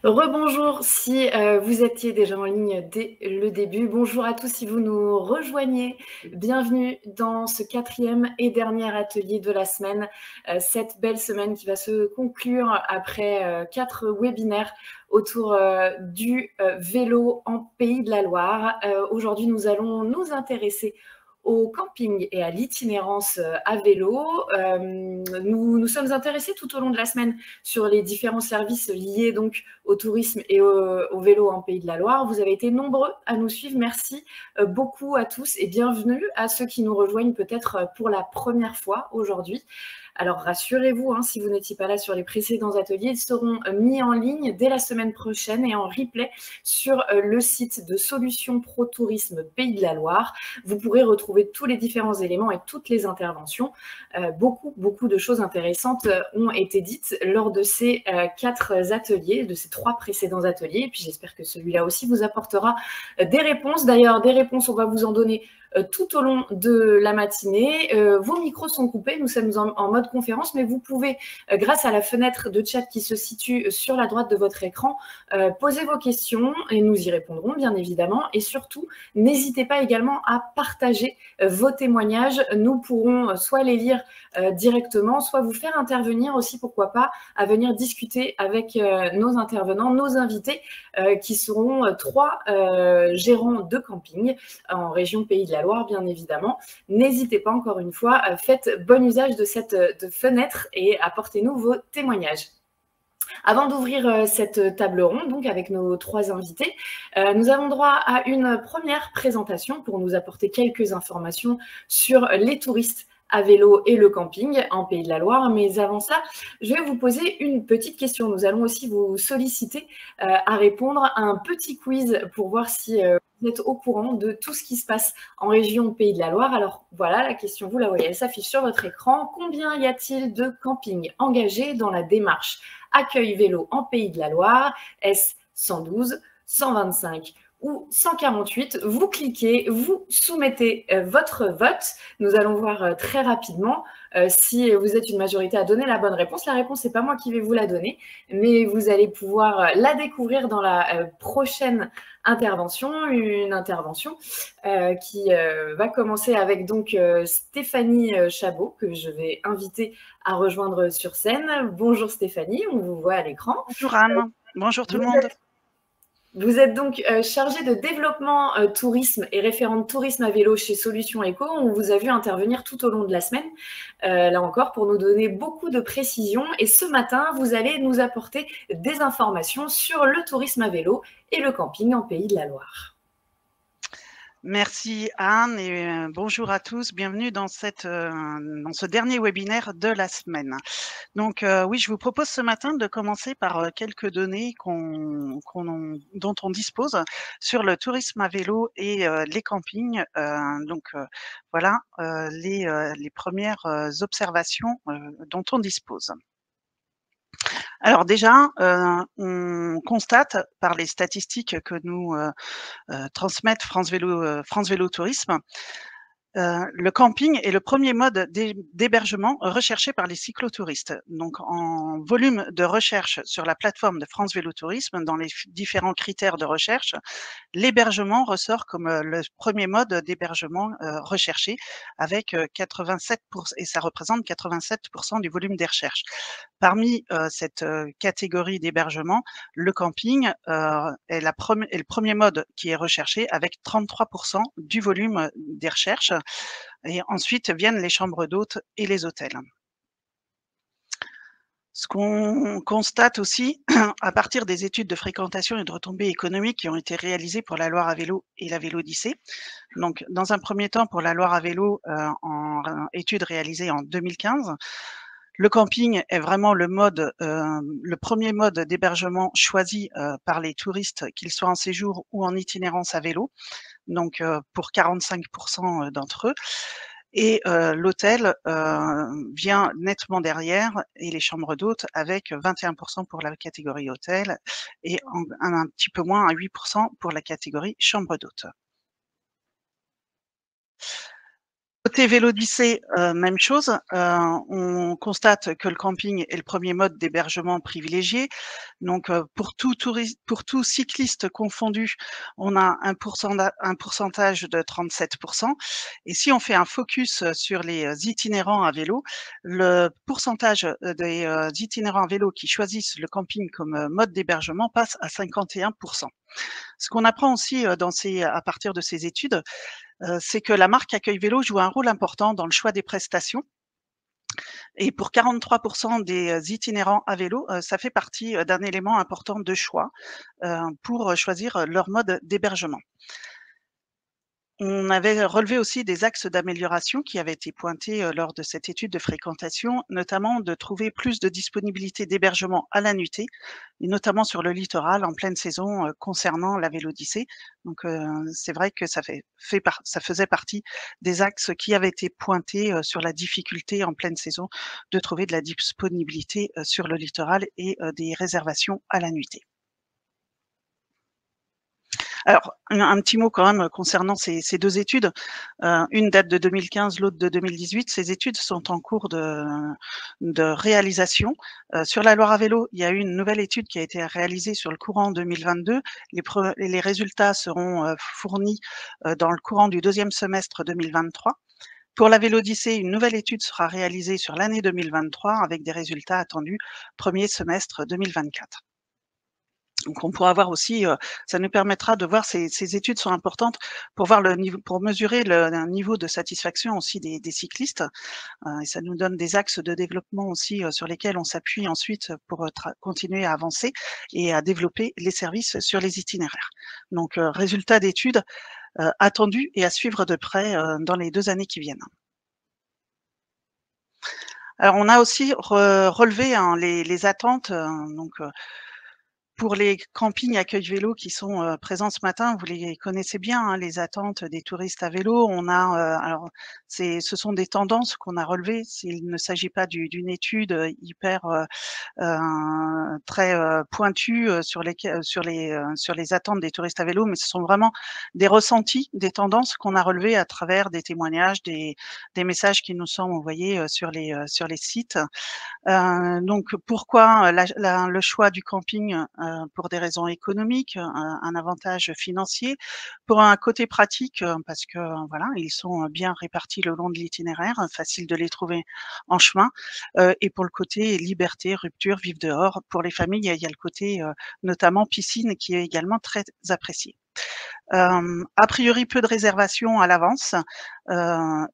Rebonjour si vous étiez déjà en ligne dès le début. Bonjour à tous si vous nous rejoignez. Bienvenue dans ce quatrième et dernier atelier de la semaine. Cette belle semaine qui va se conclure après 4 webinaires autour du vélo en Pays de la Loire. Aujourd'hui, nous allons nous intéresser au camping et à l'itinérance à vélo. Nous sommes intéressés tout au long de la semaine sur les différents services liés donc au tourisme et au vélo en Pays de la Loire. Vous avez été nombreux à nous suivre. Merci beaucoup à tous et bienvenue à ceux qui nous rejoignent peut-être pour la première fois aujourd'hui. Alors rassurez-vous, hein, si vous n'étiez pas là sur les précédents ateliers, ils seront mis en ligne dès la semaine prochaine et en replay sur le site de Solutions Pro Tourisme Pays de la Loire. Vous pourrez retrouver tous les différents éléments et toutes les interventions. Beaucoup de choses intéressantes ont été dites lors de ces 4 ateliers, de ces 3 précédents ateliers. Et puis j'espère que celui-là aussi vous apportera des réponses. D'ailleurs, des réponses, on va vous en donner tout au long de la matinée. Vos micros sont coupés, nous sommes en mode conférence, mais vous pouvez, grâce à la fenêtre de chat qui se situe sur la droite de votre écran, poser vos questions et nous y répondrons bien évidemment. Et surtout, n'hésitez pas également à partager vos témoignages. Nous pourrons soit les lire directement, soit vous faire intervenir aussi, pourquoi pas, à venir discuter avec nos intervenants, nos invités, qui seront 3 gérants de camping en région Pays de la Loire, bien évidemment. N'hésitez pas, encore une fois, faites bon usage de cette fenêtre et apportez-nous vos témoignages. Avant d'ouvrir cette table ronde, donc avec nos 3 invités, nous avons droit à une première présentation pour nous apporter quelques informations sur les touristes à vélo et le camping en Pays de la Loire. Mais avant ça, je vais vous poser une petite question. Nous allons aussi vous solliciter à répondre à un petit quiz pour voir si vous êtes au courant de tout ce qui se passe en région Pays de la Loire. Alors voilà, la question, vous la voyez, elle s'affiche sur votre écran. Combien y a-t-il de campings engagés dans la démarche accueil vélo en Pays de la Loire? Est-ce 112, 125 ou 148? Vous cliquez, vous soumettez votre vote. Nous allons voir très rapidement si vous êtes une majorité à donner la bonne réponse. La réponse, c'est pas moi qui vais vous la donner, mais vous allez pouvoir la découvrir dans la prochaine intervention, une intervention qui va commencer avec donc Stéphanie Chabot, que je vais inviter à rejoindre sur scène. Bonjour Stéphanie, on vous voit à l'écran. Bonjour Anne, bonjour tout Vous le monde. Vous êtes donc chargée de développement tourisme et référente tourisme à vélo chez Solutions Éco. On vous a vu intervenir tout au long de la semaine, là encore, pour nous donner beaucoup de précisions. Et ce matin, vous allez nous apporter des informations sur le tourisme à vélo et le camping en Pays de la Loire. Merci Anne et bonjour à tous. Bienvenue dans ce dernier webinaire de la semaine. Donc oui, je vous propose ce matin de commencer par quelques données dont on dispose sur le tourisme à vélo et les campings. Voilà les premières observations dont on dispose. Alors déjà, on constate par les statistiques que nous transmettent France Vélo Tourisme, le camping est le premier mode d'hébergement recherché par les cyclotouristes. Donc, en volume de recherche sur la plateforme de France Vélo Tourisme, dans les différents critères de recherche, l'hébergement ressort comme le premier mode d'hébergement recherché, avec 87%, et ça représente 87% du volume des recherches. Parmi cette catégorie d'hébergement, le camping est le premier mode qui est recherché, avec 33% du volume des recherches. Et ensuite viennent les chambres d'hôtes et les hôtels. Ce qu'on constate aussi, à partir des études de fréquentation et de retombées économiques qui ont été réalisées pour la Loire à vélo et la Vélodyssée. Donc, dans un premier temps, pour la Loire à vélo, en étude réalisée en 2015, le camping est vraiment le premier mode d'hébergement choisi par les touristes, qu'ils soient en séjour ou en itinérance à vélo, donc pour 45% d'entre eux. Et l'hôtel vient nettement derrière, et les chambres d'hôtes avec 21% pour la catégorie hôtel et un petit peu moins, à 8% pour la catégorie chambre d'hôtes. Côté Vélodyssée, même chose. On constate que le camping est le premier mode d'hébergement privilégié. Donc, pour tout cycliste confondu, on a un pourcentage de 37. Et si on fait un focus sur les itinérants à vélo, le pourcentage des itinérants à vélo qui choisissent le camping comme mode d'hébergement passe à 51. Ce qu'on apprend aussi à partir de ces études, c'est que la marque Accueil Vélo joue un rôle important dans le choix des prestations. Et pour 43 des itinérants à vélo, ça fait partie d'un élément important de choix pour choisir leur mode d'hébergement. On avait relevé aussi des axes d'amélioration qui avaient été pointés lors de cette étude de fréquentation, notamment de trouver plus de disponibilité d'hébergement à la nuitée, et notamment sur le littoral en pleine saison concernant la Vélodyssée. Donc c'est vrai que ça faisait partie des axes qui avaient été pointés sur la difficulté en pleine saison de trouver de la disponibilité sur le littoral et des réservations à la nuitée. Alors, un petit mot quand même concernant ces 2 études. Une date de 2015, l'autre de 2018. Ces études sont en cours de réalisation. Sur la Loire à vélo, il y a eu une nouvelle étude qui a été réalisée sur le courant 2022. Les résultats seront fournis dans le courant du 2e semestre 2023. Pour la Vélodyssée, une nouvelle étude sera réalisée sur l'année 2023 avec des résultats attendus 1er semestre 2024. Donc on pourra voir aussi, ça nous permettra de voir ces études sont importantes pour voir le niveau, pour mesurer un niveau de satisfaction aussi des cyclistes, et ça nous donne des axes de développement aussi, sur lesquels on s'appuie ensuite pour, continuer à avancer et à développer les services sur les itinéraires. Donc, résultats d'études, attendus et à suivre de près, dans les 2 années qui viennent. Alors on a aussi relevé, hein, les attentes, donc, pour les campings Accueil Vélo qui sont, présents ce matin, vous les connaissez bien, hein, les attentes des touristes à vélo. On a, alors ce sont des tendances qu'on a relevées. Il ne s'agit pas d'une étude, hyper, très, pointue, sur les attentes des touristes à vélo, mais ce sont vraiment des ressentis, des tendances qu'on a relevées à travers des témoignages, des messages qui nous sont envoyés, sur les sites. Donc pourquoi le choix du camping? Pour des raisons économiques, un avantage financier. Pour un côté pratique, parce que, voilà, ils sont bien répartis le long de l'itinéraire, facile de les trouver en chemin, et pour le côté liberté, rupture, vivre dehors. Pour les familles, il y a le côté, notamment piscine qui est également très apprécié. A priori, peu de réservations à l'avance,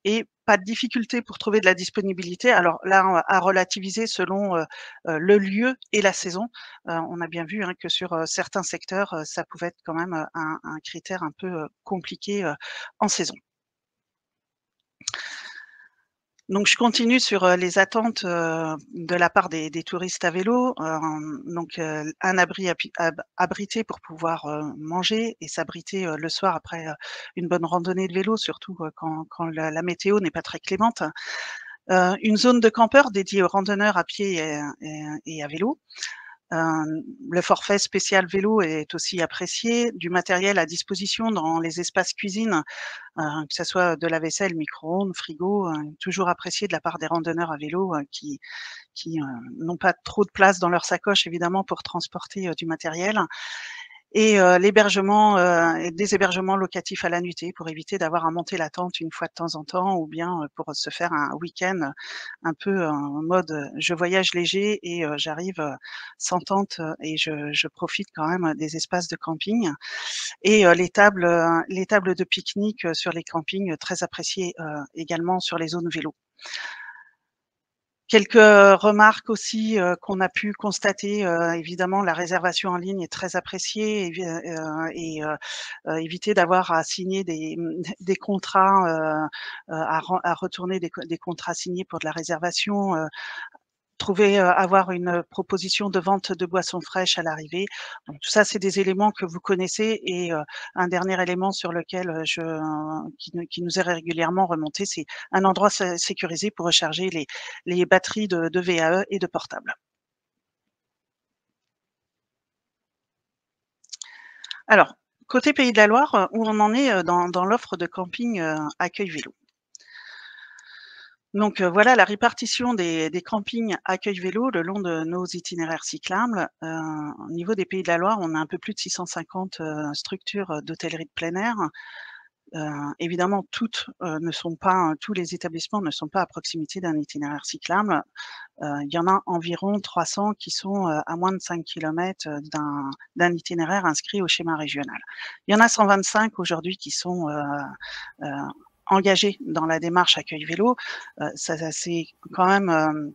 et pas de difficulté pour trouver de la disponibilité. Alors là, à relativiser selon, le lieu et la saison. On a bien vu, hein, que sur, certains secteurs, ça pouvait être quand même, un critère un peu, compliqué, en saison. Donc je continue sur, les attentes, de la part des touristes à vélo. Donc, un abri abrité pour pouvoir, manger et s'abriter, le soir après, une bonne randonnée de vélo, surtout, quand la météo n'est pas très clémente. Une zone de campeurs dédiée aux randonneurs à pied et à vélo. Le forfait spécial vélo est aussi apprécié. Du matériel à disposition dans les espaces cuisine, que ça soit de la vaisselle, micro-ondes, frigo, toujours apprécié de la part des randonneurs à vélo, qui n'ont pas trop de place dans leur sacoche évidemment pour transporter, du matériel. Et l'hébergement, et des hébergements locatifs à la nuitée pour éviter d'avoir à monter la tente une fois de temps en temps ou bien, pour se faire un week-end, un peu en mode, je voyage léger et j'arrive, sans tente, et je profite quand même des espaces de camping. Et les tables de pique-nique, sur les campings, très appréciées, également sur les zones vélo. Quelques remarques aussi, qu'on a pu constater, évidemment la réservation en ligne est très appréciée éviter d'avoir à signer des contrats, à retourner des contrats signés pour de la réservation, avoir une proposition de vente de boissons fraîches à l'arrivée. Donc tout ça, c'est des éléments que vous connaissez et un dernier élément sur lequel, qui nous est régulièrement remonté, c'est un endroit sécurisé pour recharger les batteries de VAE et de portables. Alors, côté Pays de la Loire, où on en est, dans l'offre de camping, Accueil Vélo? Donc voilà la répartition des campings accueil vélo le long de nos itinéraires cyclables. Au niveau des Pays de la Loire, on a un peu plus de 650 structures d'hôtellerie de plein air. Évidemment, toutes ne sont pas tous les établissements ne sont pas à proximité d'un itinéraire cyclable. Il y en a environ 300 qui sont à moins de 5 kilomètres d'un itinéraire inscrit au schéma régional. Il y en a 125 aujourd'hui qui sont euh, engagés dans la démarche accueil vélo. Ça c'est quand même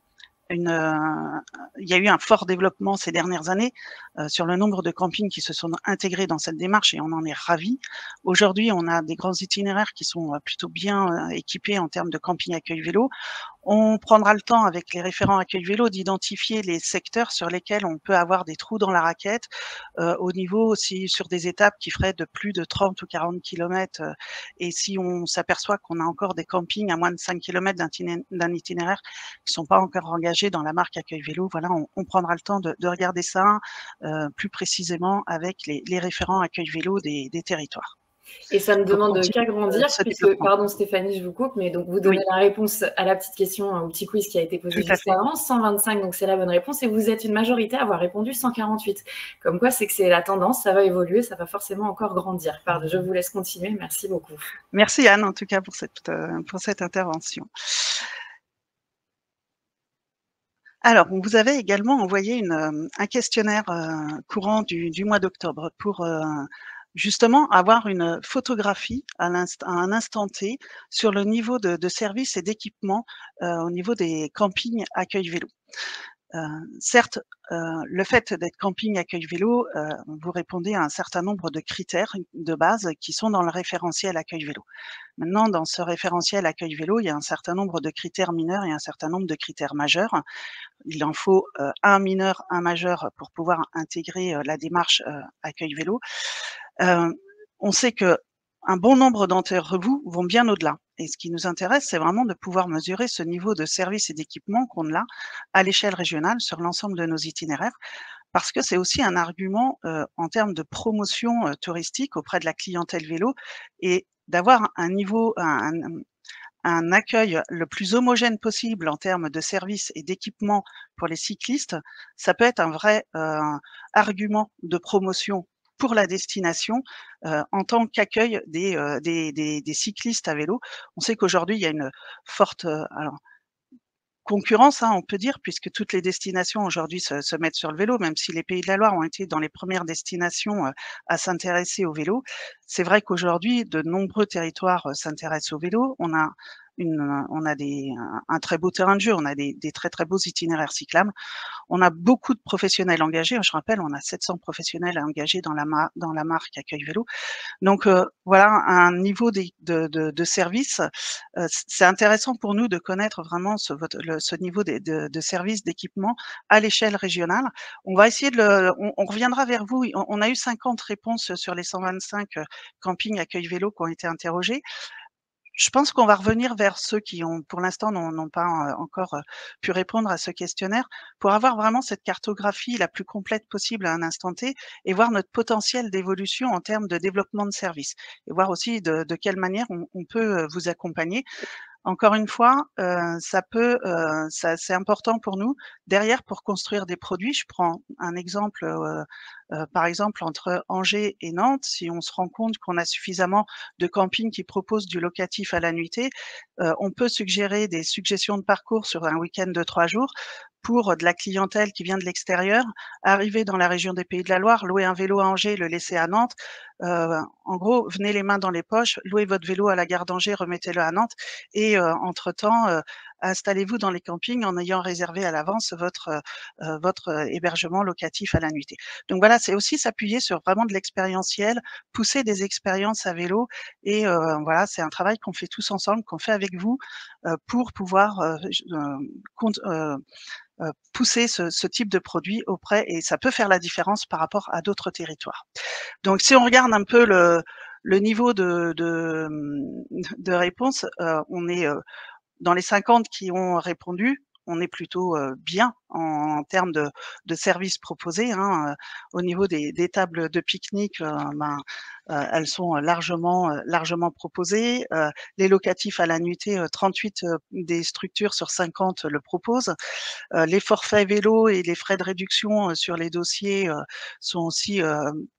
il y a eu un fort développement ces dernières années sur le nombre de campings qui se sont intégrés dans cette démarche et on en est ravis. Aujourd'hui, on a des grands itinéraires qui sont plutôt bien équipés en termes de camping accueil vélo. On prendra le temps avec les référents accueil vélo d'identifier les secteurs sur lesquels on peut avoir des trous dans la raquette, au niveau aussi sur des étapes qui feraient de plus de 30 ou 40 kilomètres. Et si on s'aperçoit qu'on a encore des campings à moins de 5 kilomètres d'un itinéraire qui sont pas encore engagés dans la marque accueil vélo, voilà, on prendra le temps de regarder ça plus précisément avec les référents accueil vélo des territoires. Et ça ne demande qu'à grandir, puisque, pardon Stéphanie, je vous coupe, mais donc vous donnez la réponse à la petite question, au petit quiz qui a été posé juste avant, 125, donc c'est la bonne réponse, et vous êtes une majorité à avoir répondu 148. Comme quoi, c'est que c'est la tendance, ça va évoluer, ça va forcément encore grandir. Pardon, je vous laisse continuer, merci beaucoup. Merci Anne, en tout cas, pour cette intervention. Alors, on vous avait également envoyé un questionnaire courant du mois d'octobre pour justement avoir une photographie à un instant T sur le niveau de service et d'équipement au niveau des campings accueil vélo. Certes, le fait d'être camping accueil vélo, vous répondez à un certain nombre de critères de base qui sont dans le référentiel accueil vélo. Maintenant, dans ce référentiel accueil vélo, il y a un certain nombre de critères mineurs et un certain nombre de critères majeurs. Il en faut un mineur, un majeur pour pouvoir intégrer la démarche accueil vélo. On sait que un bon nombre d'entre vous vont bien au-delà. Et ce qui nous intéresse, c'est vraiment de pouvoir mesurer ce niveau de service et d'équipement qu'on a à l'échelle régionale sur l'ensemble de nos itinéraires, parce que c'est aussi un argument en termes de promotion touristique auprès de la clientèle vélo et d'avoir un niveau, un accueil le plus homogène possible en termes de service et d'équipement pour les cyclistes. Ça peut être un vrai argument de promotion pour la destination en tant qu'accueil des cyclistes à vélo. On sait qu'aujourd'hui, il y a une forte concurrence, on peut dire, puisque toutes les destinations aujourd'hui se mettent sur le vélo, même si les Pays de la Loire ont été dans les premières destinations à s'intéresser au vélo. C'est vrai qu'aujourd'hui, de nombreux territoires s'intéressent au vélo. On a un très beau terrain de jeu, on a des très, très beaux itinéraires cyclables. On a beaucoup de professionnels engagés. Je rappelle, on a 700 professionnels engagés dans la marque Accueil Vélo. Donc voilà, un niveau de service. C'est intéressant pour nous de connaître vraiment ce niveau de service, d'équipement à l'échelle régionale. On va essayer on reviendra vers vous. On a eu 50 réponses sur les 125 campings Accueil Vélo qui ont été interrogés. Je pense qu'on va revenir vers ceux qui ont, pour l'instant, n'ont pas encore pu répondre à ce questionnaire pour avoir vraiment cette cartographie la plus complète possible à un instant T et voir notre potentiel d'évolution en termes de développement de services et voir aussi de quelle manière on peut vous accompagner. Encore une fois, c'est important pour nous. Derrière, pour construire des produits, je prends un exemple, par exemple, entre Angers et Nantes, si on se rend compte qu'on a suffisamment de campings qui proposent du locatif à la nuitée, on peut suggérer des suggestions de parcours sur un week-end de 3 jours pour de la clientèle qui vient de l'extérieur, arriver dans la région des Pays de la Loire, louer un vélo à Angers, le laisser à Nantes. En gros, venez les mains dans les poches, louez votre vélo à la gare d'Angers, remettez-le à Nantes et entre-temps, installez-vous dans les campings en ayant réservé à l'avance votre hébergement locatif à la nuitée. Donc voilà, c'est aussi s'appuyer sur vraiment de l'expérientiel, pousser des expériences à vélo et voilà, c'est un travail qu'on fait tous ensemble, qu'on fait avec vous pour pouvoir pousser ce type de produit auprès et ça peut faire la différence par rapport à d'autres territoires. Donc si on regarde un peu le niveau de réponse, on est dans les 50 qui ont répondu, on est plutôt bien en termes de services proposés. Hein. Au niveau des tables de pique-nique, elles sont largement proposées. Les locatifs à la nuitée, 38 des structures sur 50 le proposent. Les forfaits vélo et les frais de réduction sur les dossiers sont aussi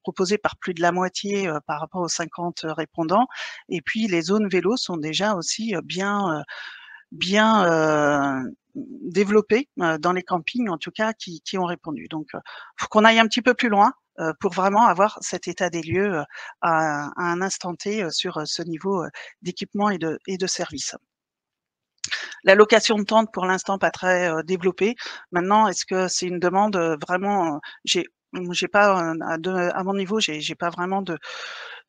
proposés par plus de la moitié par rapport aux 50 répondants. Et puis les zones vélo sont déjà aussi bien développées dans les campings, en tout cas, qui ont répondu. Donc, faut qu'on aille un petit peu plus loin pour vraiment avoir cet état des lieux à un instant T sur ce niveau d'équipement et de service. La location de tentes, pour l'instant, pas très développée. Maintenant, est-ce que c'est une demande vraiment j'ai pas à mon niveau, j'ai pas vraiment de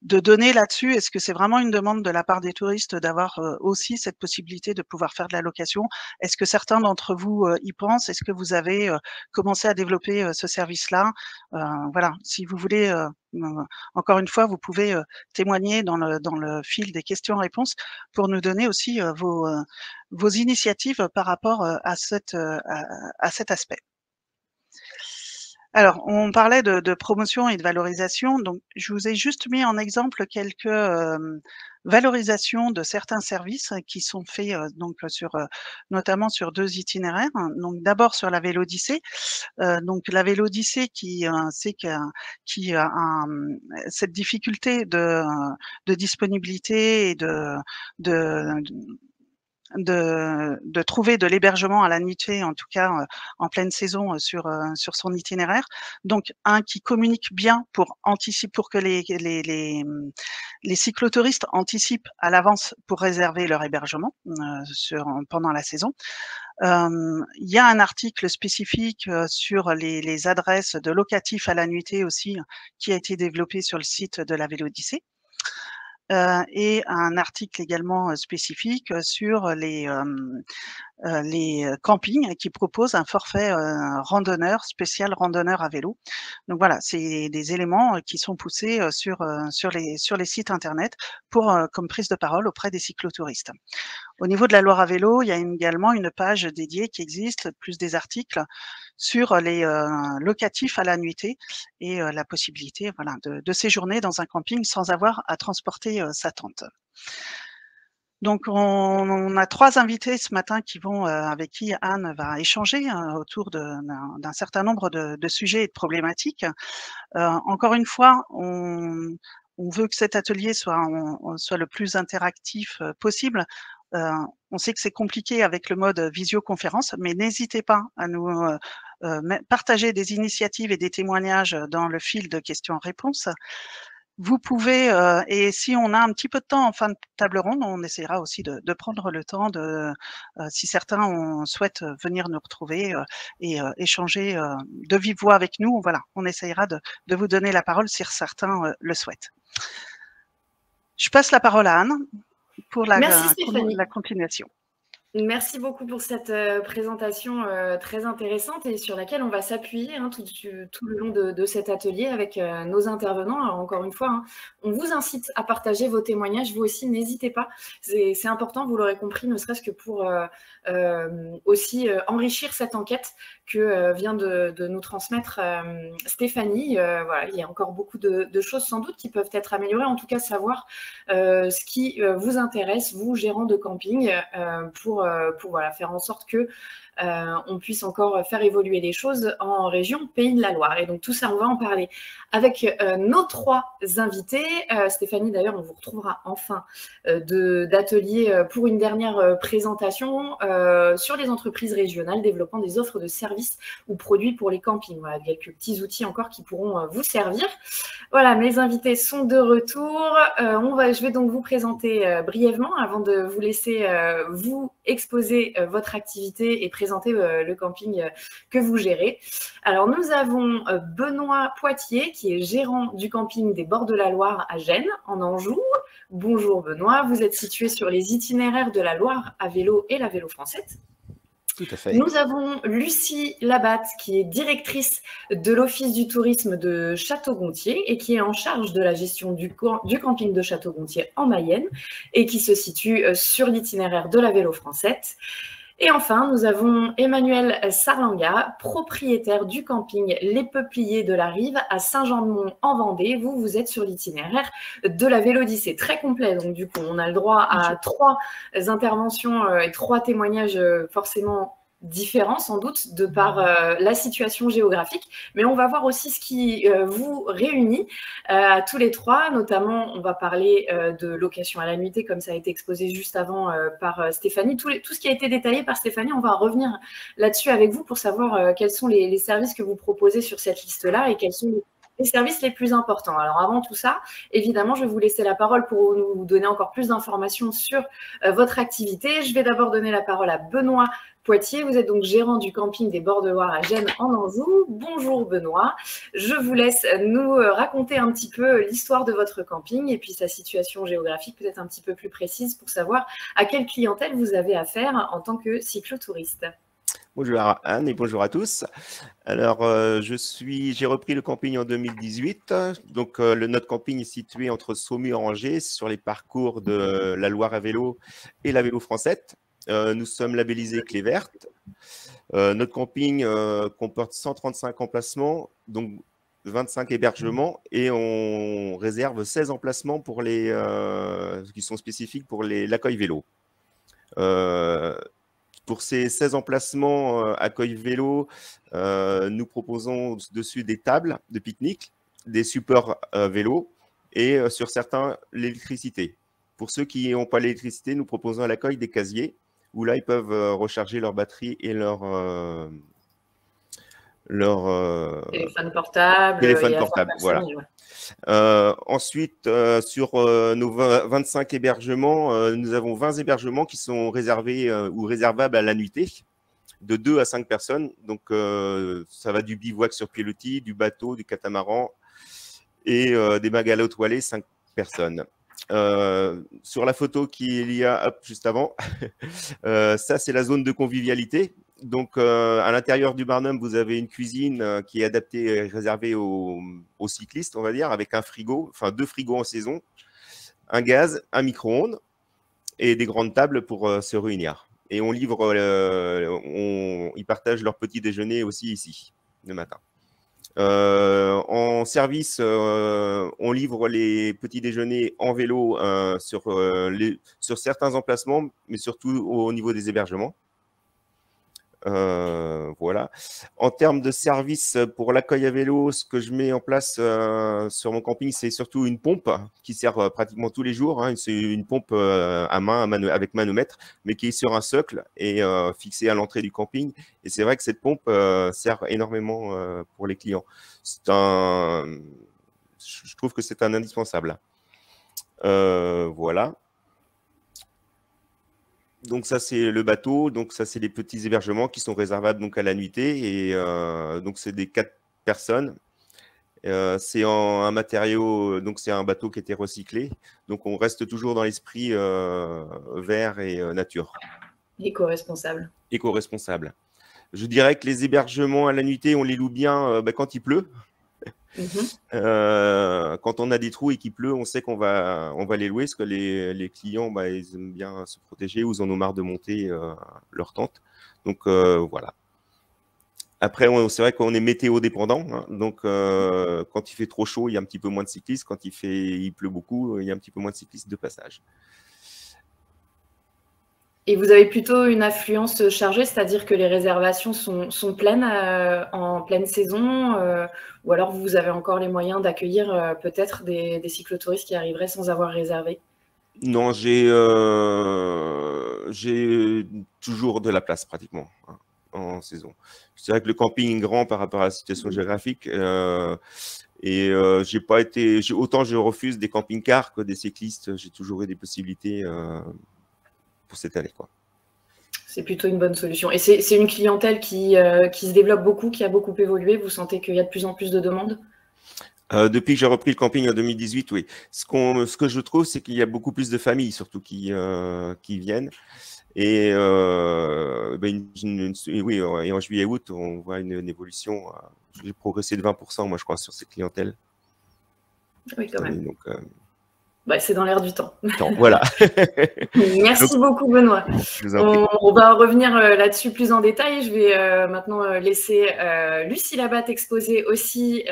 données là-dessus. Est-ce que c'est vraiment une demande de la part des touristes d'avoir aussi cette possibilité de pouvoir faire de la location? Est-ce que certains d'entre vous y pensent? Est-ce que vous avez commencé à développer ce service-là? Voilà, si vous voulez, encore une fois, vous pouvez témoigner dans le fil des questions-réponses pour nous donner aussi vos initiatives par rapport à cet aspect. Alors, on parlait de promotion et de valorisation, donc je vous ai juste mis en exemple quelques valorisations de certains services qui sont faits donc notamment sur 2 itinéraires. Donc d'abord sur la Vélodyssée, donc la Vélodyssée qui a cette difficulté de disponibilité et de trouver de l'hébergement à la nuitée, en tout cas en pleine saison sur son itinéraire. Donc qui communique bien pour que les cyclotouristes anticipent à l'avance pour réserver leur hébergement pendant la saison. Il y a un article spécifique sur les adresses de locatifs à la nuitée aussi qui a été développé sur le site de la Vélodyssée. Et un article également spécifique sur les campings qui proposent un forfait randonneur, spécial randonneur à vélo. Donc voilà, c'est des éléments qui sont poussés sur les sites internet comme prise de parole auprès des cyclotouristes. Au niveau de la Loire à vélo, il y a également une page dédiée qui existe, plus des articles sur les locatifs à la nuitée et la possibilité voilà, de séjourner dans un camping sans avoir à transporter sa tente. Donc, on a 3 invités ce matin avec qui Anne va échanger autour d'un certain nombre de sujets et de problématiques. Encore une fois, on veut que cet atelier soit le plus interactif possible. On sait que c'est compliqué avec le mode visioconférence, mais n'hésitez pas à nous partager des initiatives et des témoignages dans le fil de questions-réponses. Vous pouvez, et si on a un petit peu de temps en fin de table ronde, on essaiera aussi de prendre le temps si certains souhaitent venir nous retrouver et échanger de vive voix avec nous, voilà, on essaiera de vous donner la parole si certains le souhaitent. Je passe la parole à Anne pour la continuation. Merci beaucoup pour cette présentation très intéressante et sur laquelle on va s'appuyer tout le long de cet atelier avec nos intervenants. Alors, encore une fois, on vous incite à partager vos témoignages. Vous aussi, n'hésitez pas. C'est important, vous l'aurez compris, ne serait-ce que pour aussi enrichir cette enquête que vient de nous transmettre Stéphanie. Voilà, il y a encore beaucoup de choses sans doute qui peuvent être améliorées. En tout cas, savoir ce qui vous intéresse, vous, gérants de camping, pour voilà, faire en sorte que on puisse encore faire évoluer les choses en région Pays de la Loire. Et donc tout ça, on va en parler avec nos 3 invités. Stéphanie, d'ailleurs, on vous retrouvera en fin d'atelier pour une dernière présentation sur les entreprises régionales développant des offres de services ou produits pour les campings. Voilà, quelques petits outils encore qui pourront vous servir. Voilà, mes invités sont de retour. Je vais donc vous présenter brièvement avant de vous laisser vous exposer votre activité et présenter le camping que vous gérez. Alors, nous avons Benoît Poitier, qui est gérant du camping des Bords de la Loire à Gênes, en Anjou. Bonjour Benoît, vous êtes situé sur les itinéraires de la Loire à vélo et la Vélo Française. Tout à fait. Nous avons Lucie Labatte, qui est directrice de l'Office du tourisme de Château-Gontier et qui est en charge de la gestion du camping de Château-Gontier en Mayenne et qui se situe sur l'itinéraire de la Vélo Française. Et enfin, nous avons Emmanuel Sarlanga, propriétaire du camping Les Peupliers de la Rive à Saint-Jean-de-Mont en Vendée. Vous êtes sur l'itinéraire de la Vélodyssée, très complet. Donc du coup, on a le droit à 3 interventions et 3 témoignages forcément différents sans doute de par la situation géographique, mais on va voir aussi ce qui vous réunit à tous les 3, notamment on va parler de location à la nuitée comme ça a été exposé juste avant par Stéphanie, tout ce qui a été détaillé par Stéphanie, on va revenir là-dessus avec vous pour savoir quels sont les services que vous proposez sur cette liste-là et quels sont les services les plus importants. Alors avant tout ça, évidemment, je vais vous laisser la parole pour nous donner encore plus d'informations sur votre activité. Je vais d'abord donner la parole à Benoît Poitier. Vous êtes donc gérant du camping des Bords de Loire à Gênes en Anjou. Bonjour Benoît. Je vous laisse nous raconter un petit peu l'histoire de votre camping et puis sa situation géographique peut-être un petit peu plus précise pour savoir à quelle clientèle vous avez affaire en tant que cyclotouriste. Bonjour Anne et bonjour à tous. Alors, j'ai repris le camping en 2018. Donc, notre camping est situé entre Saumur et Angers sur les parcours de la Loire à vélo et la Vélo Francette. Nous sommes labellisés Clé Verte. Notre camping comporte 135 emplacements, donc 25 hébergements et on réserve 16 emplacements pour qui sont spécifiques pour l'accueil vélo. Pour ces 16 emplacements accueil vélo, nous proposons dessus des tables de pique-nique, des supports vélo et sur certains, l'électricité. Pour ceux qui n'ont pas l'électricité, nous proposons à l'accueil des casiers où là, ils peuvent recharger leur batterie et leur téléphone portable. Voilà. Ensuite, sur nos 25 hébergements, nous avons 20 hébergements qui sont réservés ou réservables à la nuitée, de 2 à 5 personnes. Donc, ça va du bivouac sur pilotis, du bateau, du catamaran et des bungalows toilés, 5 personnes. Sur la photo qu'il y a juste avant, ça, c'est la zone de convivialité. Donc, à l'intérieur du Barnum, vous avez une cuisine qui est adaptée et réservée aux cyclistes, on va dire, avec un frigo, enfin 2 frigos en saison, un gaz, un micro-ondes et des grandes tables pour se réunir. Et on livre, ils partagent leur petit déjeuner aussi ici, le matin. En service, on livre les petits déjeuners en vélo sur certains emplacements, mais surtout au niveau des hébergements. Voilà. En termes de service pour l'accueil à vélo, ce que je mets en place sur mon camping, c'est surtout une pompe qui sert pratiquement tous les jours. Hein. C'est une pompe à main, avec manomètre, mais qui est sur un socle et fixée à l'entrée du camping. Et c'est vrai que cette pompe sert énormément pour les clients. Je trouve que c'est un indispensable. Voilà. Donc ça, c'est le bateau. Donc ça, c'est les petits hébergements qui sont réservables donc à la nuitée. Et donc, c'est des 4 personnes. C'est un matériau, donc c'est un bateau qui a été recyclé. Donc, on reste toujours dans l'esprit vert et nature. Éco-responsable. Éco-responsable. Je dirais que les hébergements à la nuitée, on les loue bien quand il pleut. Quand on a des trous et qu'il pleut, on sait qu'on va les louer parce que les clients, ils aiment bien se protéger ou ils en ont marre de monter leur tente. Donc, voilà. Après, c'est vrai qu'on est météo dépendant. Hein, donc, quand il fait trop chaud, il y a un petit peu moins de cyclistes. Quand il pleut beaucoup, il y a un petit peu moins de cyclistes de passage. Et vous avez plutôt une affluence chargée, c'est-à-dire que les réservations sont pleines en pleine saison, ou alors vous avez encore les moyens d'accueillir peut-être des cyclotouristes qui arriveraient sans avoir réservé? Non, j'ai toujours de la place pratiquement hein, en saison. C'est vrai que le camping est grand par rapport à la situation géographique et j'ai pas été, autant je refuse des camping-cars que des cyclistes, j'ai toujours eu des possibilités pour cette année, quoi. C'est plutôt une bonne solution. Et c'est une clientèle qui se développe beaucoup, qui a beaucoup évolué. Vous sentez qu'il y a de plus en plus de demandes? Depuis que j'ai repris le camping en 2018, oui. Ce que je trouve, c'est qu'il y a beaucoup plus de familles, surtout, qui viennent. Et oui, et en juillet-août, on voit une évolution. J'ai progressé de 20%, moi, je crois, sur cette clientèle. Oui, quand même. Donc, Bah, c'est dans l'air du temps. Voilà. Merci beaucoup, Benoît. On va revenir là-dessus plus en détail. Je vais maintenant laisser Lucie Labatte exposer aussi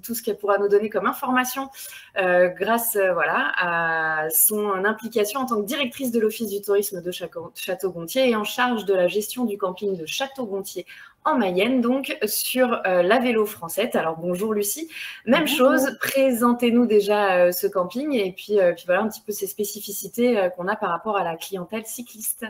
tout ce qu'elle pourra nous donner comme information grâce à son implication en tant que directrice de l'Office du tourisme de Château-Gontier et en charge de la gestion du camping de Château-Gontier en Mayenne, donc sur la Vélo Francette. Alors bonjour Lucie, même chose, présentez-nous déjà ce camping et puis voilà un petit peu ces spécificités qu'on a par rapport à la clientèle cycliste.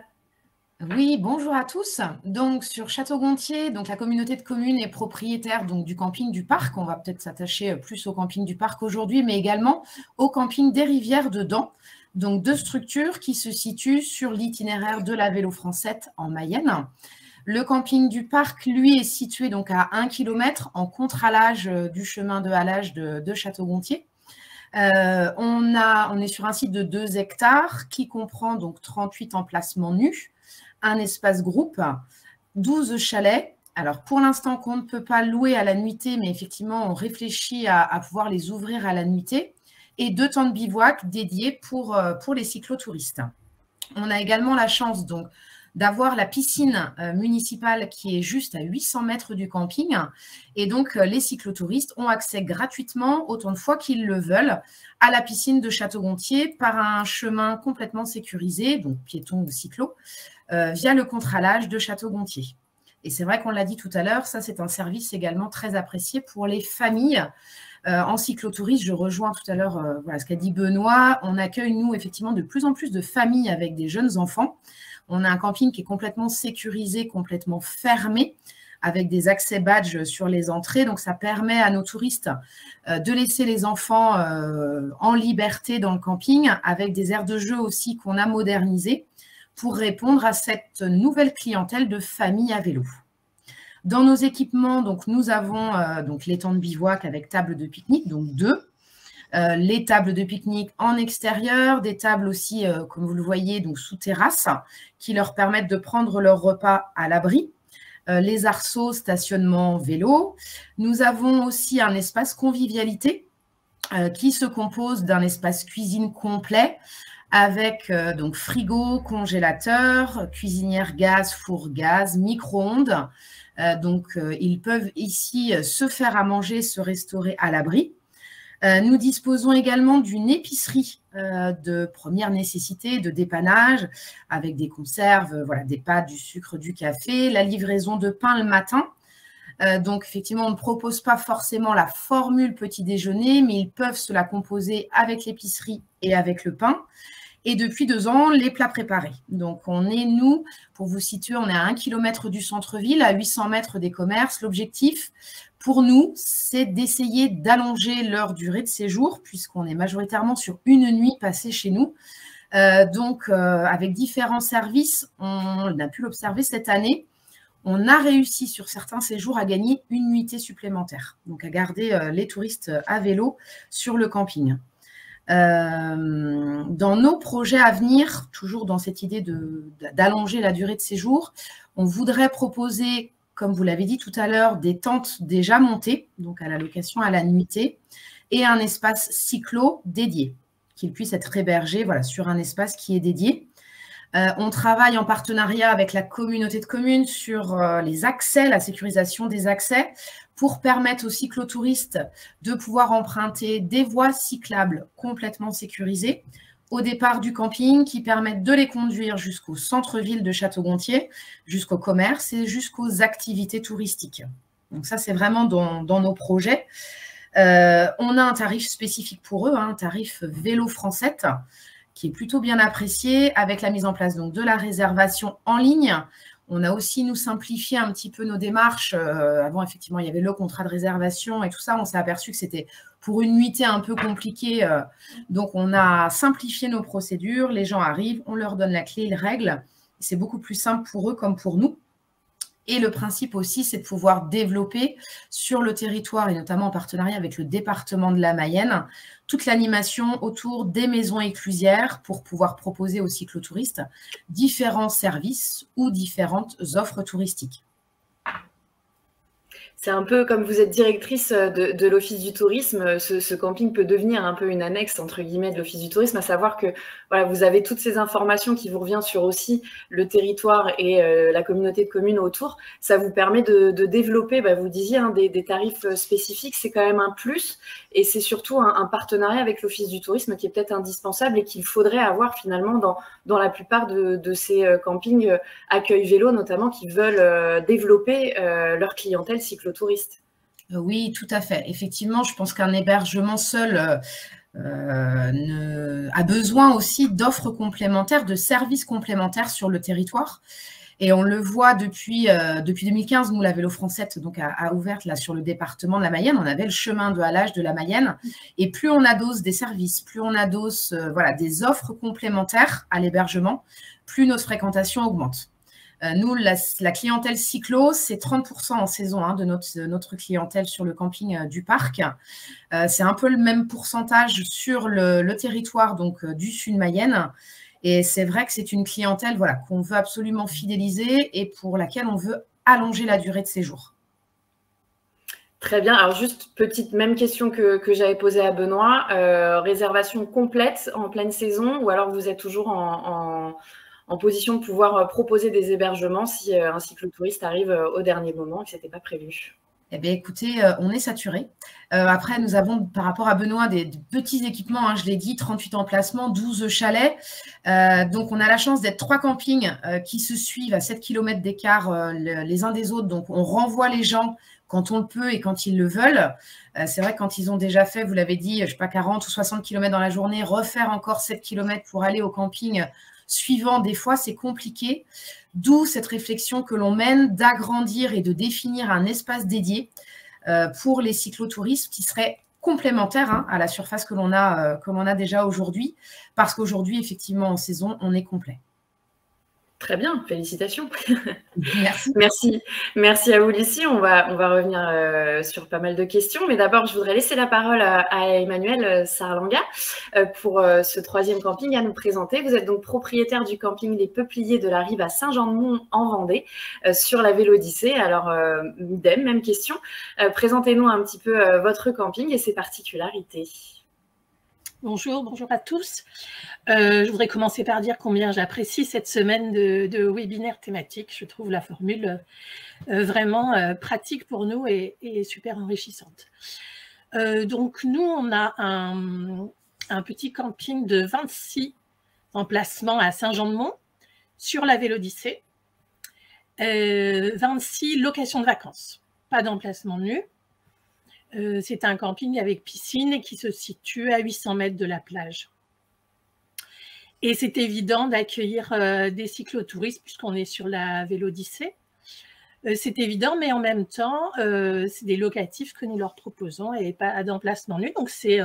Oui, bonjour à tous. Donc sur Château-Gontier, donc la communauté de communes est propriétaire donc du camping du Parc. On va peut-être s'attacher plus au camping du Parc aujourd'hui, mais également au camping des Rivières de Dents. Donc 2 structures qui se situent sur l'itinéraire de la Vélo Francette en Mayenne. Le camping du Parc, lui, est situé donc à 1 km en contre-halage du chemin de halage de Château-Gontier. On est sur un site de 2 hectares qui comprend donc 38 emplacements nus, un espace groupe, 12 chalets. Alors, pour l'instant, qu'on ne peut pas louer à la nuitée, mais effectivement, on réfléchit à pouvoir les ouvrir à la nuitée, et 2 tentes de bivouac dédiées pour les cyclotouristes. On a également la chance donc d'avoir la piscine municipale qui est juste à 800 mètres du camping. Et donc, les cyclotouristes ont accès gratuitement, autant de fois qu'ils le veulent, à la piscine de Château-Gontier par un chemin complètement sécurisé, donc piéton ou cyclo, via le contre-halage de Château-Gontier. Et c'est vrai qu'on l'a dit tout à l'heure, ça c'est un service également très apprécié pour les familles. En cyclotourisme, je rejoins tout à l'heure ce qu'a dit Benoît, on accueille nous effectivement de plus en plus de familles avec des jeunes enfants. On a un camping qui est complètement sécurisé, complètement fermé, avec des accès badges sur les entrées. Donc, ça permet à nos touristes de laisser les enfants en liberté dans le camping, avec des aires de jeu aussi qu'on a modernisées pour répondre à cette nouvelle clientèle de familles à vélo. Dans nos équipements, donc, nous avons donc les tentes de bivouac avec table de pique-nique, donc 2. Les tables de pique-nique en extérieur, des tables aussi, comme vous le voyez, donc sous terrasse, qui leur permettent de prendre leur repas à l'abri. Les arceaux, stationnement vélo. Nous avons aussi un espace convivialité qui se compose d'un espace cuisine complet avec donc frigo, congélateur, cuisinière gaz, four gaz, micro-ondes. Donc, ils peuvent ici se faire à manger, se restaurer à l'abri. Nous disposons également d'une épicerie de première nécessité, de dépannage, avec des conserves, des pâtes, du sucre, du café, la livraison de pain le matin. Donc, effectivement, on ne propose pas forcément la formule petit déjeuner, mais ils peuvent se la composer avec l'épicerie et avec le pain. Et depuis 2 ans, les plats préparés. Donc, nous, pour vous situer, on est à 1 km du centre-ville, à 800 mètres des commerces. L'objectif, pour nous, c'est d'essayer d'allonger leur durée de séjour, puisqu'on est majoritairement sur une nuit passée chez nous. Avec différents services, on a pu l'observer cette année, on a réussi sur certains séjours à gagner une nuitée supplémentaire, donc à garder les touristes à vélo sur le camping. Dans nos projets à venir, toujours dans cette idée d'allonger la durée de séjour, on voudrait proposer, comme vous l'avez dit tout à l'heure, des tentes déjà montées, donc à la location à la nuitée, et un espace cyclo dédié, qu'ils puissent être hébergés sur un espace qui est dédié. On travaille en partenariat avec la communauté de communes sur les accès, la sécurisation des accès, pour permettre aux cyclotouristes de pouvoir emprunter des voies cyclables complètement sécurisées au départ du camping, qui permettent de les conduire jusqu'au centre-ville de Château-Gontier, jusqu'au commerce et jusqu'aux activités touristiques. Donc ça, c'est vraiment dans nos projets. On a un tarif spécifique pour eux, un tarif vélo Francette, qui est plutôt bien apprécié, avec la mise en place donc de la réservation en ligne. On a aussi, nous, simplifié un petit peu nos démarches. Avant, effectivement, il y avait le contrat de réservation et tout ça. On s'est aperçu que c'était pour une nuitée un peu compliqué. Donc, on a simplifié nos procédures. Les gens arrivent, on leur donne la clé, ils règlent. C'est beaucoup plus simple pour eux comme pour nous. Et le principe aussi, c'est de pouvoir développer sur le territoire, et notamment en partenariat avec le département de la Mayenne, toute l'animation autour des maisons éclusières pour pouvoir proposer aux cyclotouristes différents services ou différentes offres touristiques. C'est un peu comme vous êtes directrice de l'Office du tourisme, ce camping peut devenir un peu une annexe, entre guillemets, de l'Office du tourisme, à savoir que voilà, vous avez toutes ces informations qui vous reviennent sur aussi le territoire et la communauté de communes autour. Ça vous permet de développer, vous disiez, des tarifs spécifiques, c'est quand même un plus. Et c'est surtout un partenariat avec l'Office du tourisme qui est peut-être indispensable et qu'il faudrait avoir finalement dans la plupart de ces campings accueil vélo, notamment, qui veulent développer leur clientèle cyclo-touriste. Oui, tout à fait. Effectivement, je pense qu'un hébergement seul a besoin aussi d'offres complémentaires, de services complémentaires sur le territoire. Et on le voit depuis 2015, nous, la Vélo France 7 donc, a ouvert là, sur le département de la Mayenne. On avait le chemin de halage de la Mayenne. Et plus on adosse des services, plus on adosse des offres complémentaires à l'hébergement, plus notre fréquentation augmente. Nous, la clientèle cyclo, c'est 30% en saison de notre clientèle sur le camping du parc. C'est un peu le même pourcentage sur le territoire donc, du Sud Mayenne. Et c'est vrai que c'est une clientèle qu'on veut absolument fidéliser et pour laquelle on veut allonger la durée de séjour. Très bien. Alors, juste petite même question que j'avais posée à Benoît. Réservation complète en pleine saison ou alors vous êtes toujours en position de pouvoir proposer des hébergements si un cyclotouriste arrive au dernier moment et que ce n'était pas prévu? Eh bien, écoutez, on est saturé. Après, nous avons, par rapport à Benoît, des petits équipements, je l'ai dit, 38 emplacements, 12 chalets. Donc, on a la chance d'être 3 campings qui se suivent à 7 km d'écart les uns des autres. Donc, on renvoie les gens quand on le peut et quand ils le veulent. C'est vrai que quand ils ont déjà fait, vous l'avez dit, je ne sais pas, 40 ou 60 km dans la journée, refaire encore 7 km pour aller au camping suivant, des fois, c'est compliqué. D'où cette réflexion que l'on mène d'agrandir et de définir un espace dédié pour les cyclotouristes qui serait complémentaire à la surface que l'on a déjà aujourd'hui. Parce qu'aujourd'hui, effectivement, en saison, on est complet. Très bien, félicitations. Merci. Merci à vous, Lucie. On va revenir sur pas mal de questions. Mais d'abord, je voudrais laisser la parole à Emmanuel Sarlanga pour ce 3e camping à nous présenter. Vous êtes donc propriétaire du camping Les Peupliers de la Rive à Saint-Jean-de-Mont en Vendée sur la Vélodyssée. Alors, idem, même question. Présentez-nous un petit peu votre camping et ses particularités. Bonjour à tous. Je voudrais commencer par dire combien j'apprécie cette semaine de webinaire thématique. Je trouve la formule vraiment pratique pour nous et super enrichissante. Donc nous, on a un petit camping de 26 emplacements à Saint-Jean-de-Mont sur la Vélodyssée. 26 locations de vacances, pas d'emplacement nu. C'est un camping avec piscine et qui se situe à 800 mètres de la plage. Et c'est évident d'accueillir des cyclotouristes puisqu'on est sur la Vélodyssée. C'est évident, mais en même temps, c'est des locatifs que nous leur proposons et pas d'emplacement nu. Donc, c'est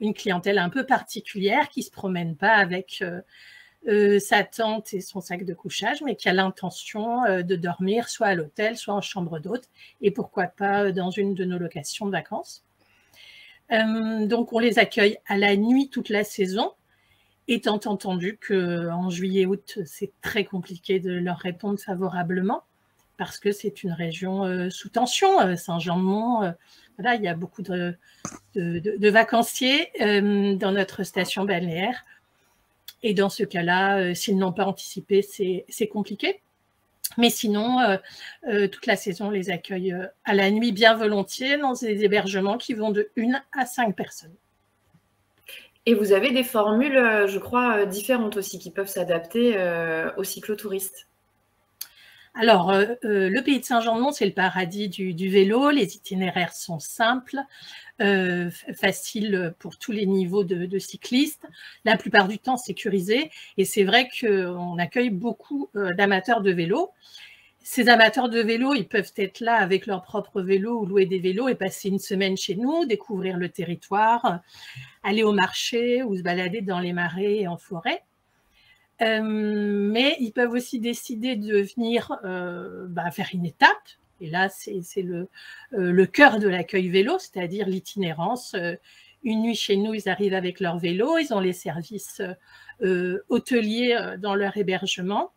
une clientèle un peu particulière qui ne se promène pas avec sa tente et son sac de couchage, mais qui a l'intention de dormir soit à l'hôtel, soit en chambre d'hôte, et pourquoi pas dans une de nos locations de vacances. Donc, on les accueille à la nuit toute la saison, étant entendu qu'en juillet-août, c'est très compliqué de leur répondre favorablement, parce que c'est une région sous tension. Saint-Jean-de-Mont, voilà, il y a beaucoup de vacanciers dans notre station balnéaire. Et dans ce cas-là, s'ils n'ont pas anticipé, c'est compliqué. Mais sinon, toute la saison, on les accueille à la nuit bien volontiers dans des hébergements qui vont de 1 à 5 personnes. Et vous avez des formules, je crois, différentes aussi qui peuvent s'adapter aux cyclotouristes. Alors, le pays de Saint-Jean-de-Mont, c'est le paradis du vélo. Les itinéraires sont simples, faciles pour tous les niveaux de cyclistes, la plupart du temps sécurisés. Et c'est vrai qu'on accueille beaucoup d'amateurs de vélo. Ces amateurs de vélo, ils peuvent être là avec leur propre vélo ou louer des vélos et passer une semaine chez nous, découvrir le territoire, aller au marché ou se balader dans les marais et en forêt. Mais ils peuvent aussi décider de venir faire une étape. Et là, c'est le cœur de l'accueil vélo, c'est-à-dire l'itinérance. Une nuit chez nous, ils arrivent avec leur vélo, ils ont les services hôteliers dans leur hébergement.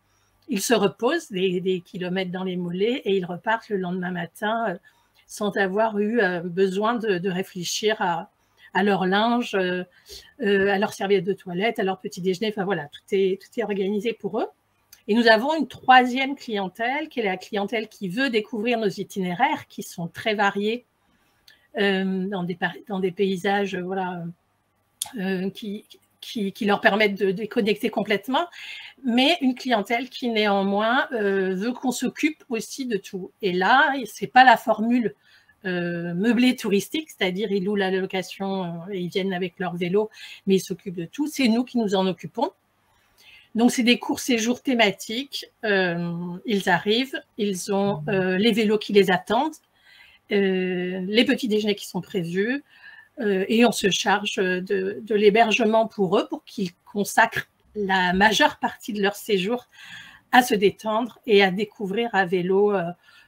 Ils se reposent des kilomètres dans les mollets et ils repartent le lendemain matin sans avoir eu besoin de réfléchir à leur linge, à leur serviette de toilette, à leur petit déjeuner. Enfin voilà, tout est organisé pour eux. Et nous avons une troisième clientèle, qui est la clientèle qui veut découvrir nos itinéraires, qui sont très variés dans des paysages voilà, qui leur permettent de déconnecter complètement, mais une clientèle qui néanmoins veut qu'on s'occupe aussi de tout. Et là, ce n'est pas la formule meublée touristique, c'est-à-dire ils louent la location et ils viennent avec leur vélo, mais ils s'occupent de tout. C'est nous qui nous en occupons. Donc, c'est des courts-séjours thématiques. Ils arrivent, ils ont les vélos qui les attendent, les petits déjeuners qui sont prévus, et on se charge de l'hébergement pour eux, pour qu'ils consacrent la majeure partie de leur séjour à se détendre et à découvrir à vélo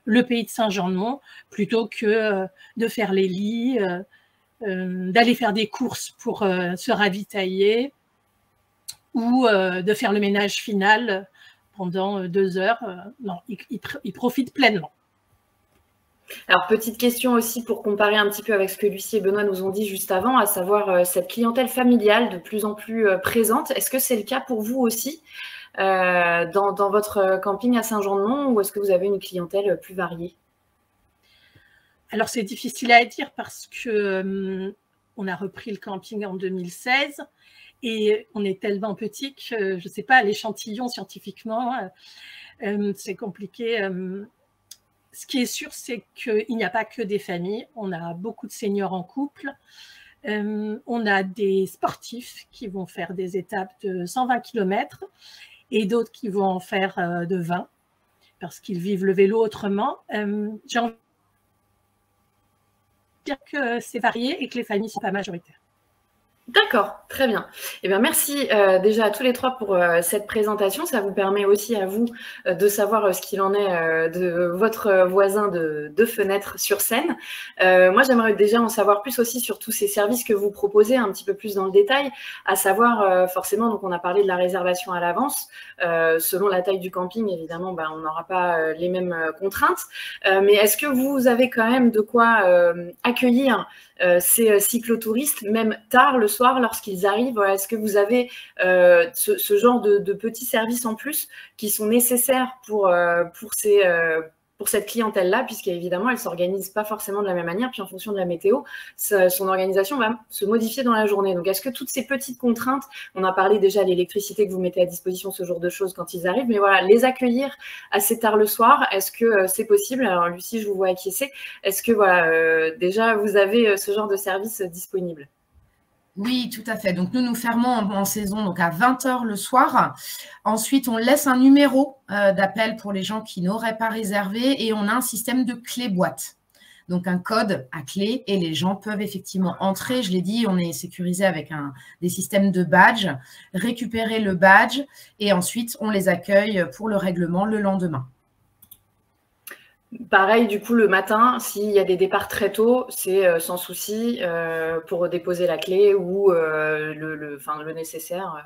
le pays de Saint-Jean-de-Mont, plutôt que de faire les lits, d'aller faire des courses pour se ravitailler, ou de faire le ménage final pendant 2 heures. Non, ils profitent pleinement. Alors, petite question aussi pour comparer un petit peu avec ce que Lucie et Benoît nous ont dit juste avant, à savoir cette clientèle familiale de plus en plus présente. Est-ce que c'est le cas pour vous aussi dans votre camping à Saint-Jean-de-Mont, ou est-ce que vous avez une clientèle plus variée? Alors, c'est difficile à dire parce que on a repris le camping en 2016 et on est tellement petit que, je ne sais pas, l'échantillon scientifiquement, c'est compliqué. Ce qui est sûr, c'est qu'il n'y a pas que des familles. On a beaucoup de seniors en couple. On a des sportifs qui vont faire des étapes de 120 km et d'autres qui vont en faire de 20 parce qu'ils vivent le vélo autrement. J'ai envie de dire que c'est varié et que les familles ne sont pas majoritaires. D'accord, très bien. Eh bien, merci déjà à tous les trois pour cette présentation. Ça vous permet aussi à vous de savoir ce qu'il en est de votre voisin de fenêtre sur Seine. Moi, j'aimerais déjà en savoir plus aussi sur tous ces services que vous proposez un petit peu plus dans le détail, à savoir forcément, donc on a parlé de la réservation à l'avance. Selon la taille du camping, évidemment, on n'aura pas les mêmes contraintes. Mais est-ce que vous avez quand même de quoi accueillir ces cyclotouristes, même tard le soir lorsqu'ils arrivent? Est-ce que vous avez ce genre de petits services en plus qui sont nécessaires pour cette clientèle-là, puisqu'évidemment, elle ne s'organise pas forcément de la même manière, puis en fonction de la météo, son organisation va se modifier dans la journée. Donc, est-ce que toutes ces petites contraintes, on a parlé déjà de l'électricité que vous mettez à disposition, ce genre de choses quand ils arrivent, mais voilà, les accueillir assez tard le soir, est-ce que c'est possible? Alors, Lucie, je vous vois acquiescer. Est-ce que, voilà, déjà, vous avez ce genre de service disponible? Oui, tout à fait. Donc, nous fermons en saison donc à 20h le soir. Ensuite, on laisse un numéro d'appel pour les gens qui n'auraient pas réservé et on a un système de clé-boîte. Donc, un code à clé et les gens peuvent effectivement entrer. Je l'ai dit, on est sécurisé avec des systèmes de badge, récupérer le badge et ensuite, on les accueille pour le règlement le lendemain. Pareil, du coup, le matin, s'il y a des départs très tôt, c'est sans souci pour déposer la clé ou le nécessaire.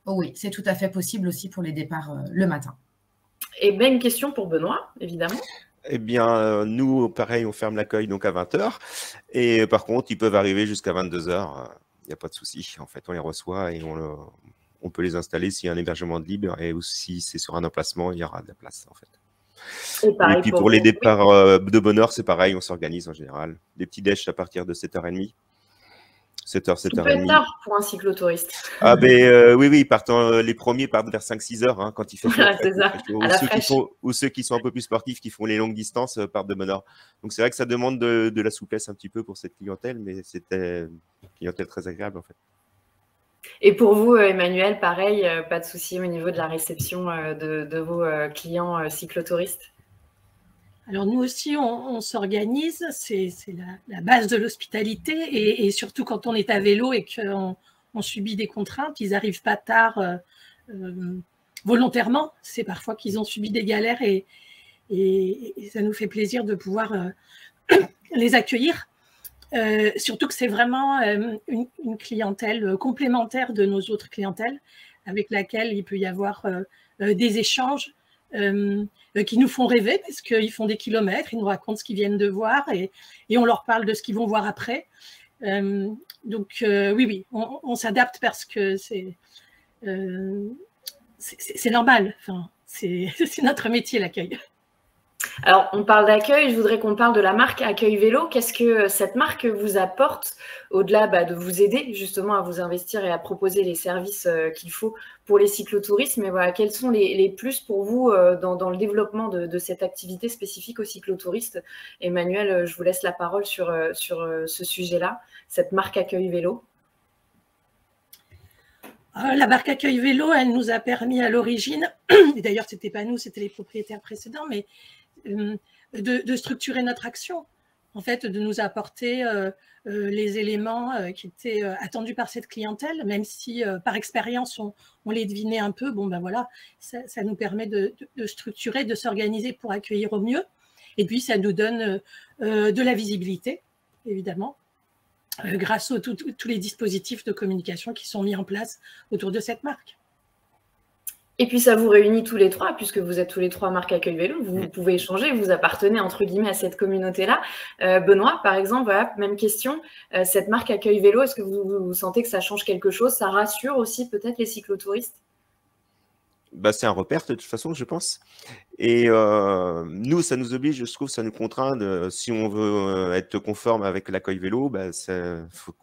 Oh oui, c'est tout à fait possible aussi pour les départs le matin. Et bien, une question pour Benoît, évidemment. Eh bien, nous, pareil, on ferme l'accueil donc à 20h. Et par contre, ils peuvent arriver jusqu'à 22h. Il n'y a pas de souci. En fait, on les reçoit et on peut les installer s'il y a un hébergement de libre. Et aussi, si c'est sur un emplacement, il y aura de la place, en fait. Et puis pour les départs de bonne heure, c'est pareil, on s'organise en général. Des petits déj à partir de 7h30. 7h, 7h30. Ça peut être tard pour un cyclotouriste. Ah ben oui, les premiers partent vers 5-6 heures quand il fait chaud. Voilà, c'est ça, ou ceux qui sont un peu plus sportifs, qui font les longues distances, partent de bonne heure. Donc c'est vrai que ça demande de la souplesse un petit peu pour cette clientèle, mais c'était une clientèle très agréable en fait. Et pour vous, Emmanuel, pareil, pas de souci au niveau de la réception de vos clients cyclotouristes? Alors nous aussi, on s'organise, c'est la base de l'hospitalité et surtout quand on est à vélo et qu'on subit des contraintes, ils n'arrivent pas tard volontairement, c'est parfois qu'ils ont subi des galères et ça nous fait plaisir de pouvoir les accueillir. Surtout que c'est vraiment une clientèle complémentaire de nos autres clientèles avec laquelle il peut y avoir des échanges, qui nous font rêver parce qu'ils font des kilomètres, ils nous racontent ce qu'ils viennent de voir et on leur parle de ce qu'ils vont voir après. Donc oui, on s'adapte parce que c'est normal. Enfin, c'est notre métier, l'accueil. Alors, on parle d'accueil, je voudrais qu'on parle de la marque Accueil Vélo. Qu'est-ce que cette marque vous apporte, au-delà de vous aider justement à vous investir et à proposer les services qu'il faut pour les cyclotouristes? Mais voilà, quels sont les plus pour vous dans le développement de cette activité spécifique aux cyclotouristes? Emmanuel, je vous laisse la parole sur ce sujet-là, cette marque Accueil Vélo. La marque Accueil Vélo, elle nous a permis à l'origine, et d'ailleurs, ce n'était pas nous, c'était les propriétaires précédents, mais de structurer notre action, en fait, de nous apporter les éléments qui étaient attendus par cette clientèle, même si par expérience, on les devinait un peu. Bon, ben voilà, ça nous permet de structurer, de s'organiser pour accueillir au mieux. Et puis, ça nous donne de la visibilité, évidemment, grâce à tous les dispositifs de communication qui sont mis en place autour de cette marque. Et puis, ça vous réunit tous les trois, puisque vous êtes tous les trois marque Accueil Vélo. Vous pouvez échanger, vous appartenez, entre guillemets, à cette communauté-là. Benoît, par exemple, voilà, même question. Cette marque Accueil Vélo, est-ce que vous sentez que ça change quelque chose? Ça rassure aussi peut-être les cyclotouristes? C'est un repère, de toute façon, je pense. Et nous, ça nous oblige, je trouve, ça nous contraint. Si on veut être conforme avec l'Accueil Vélo, faut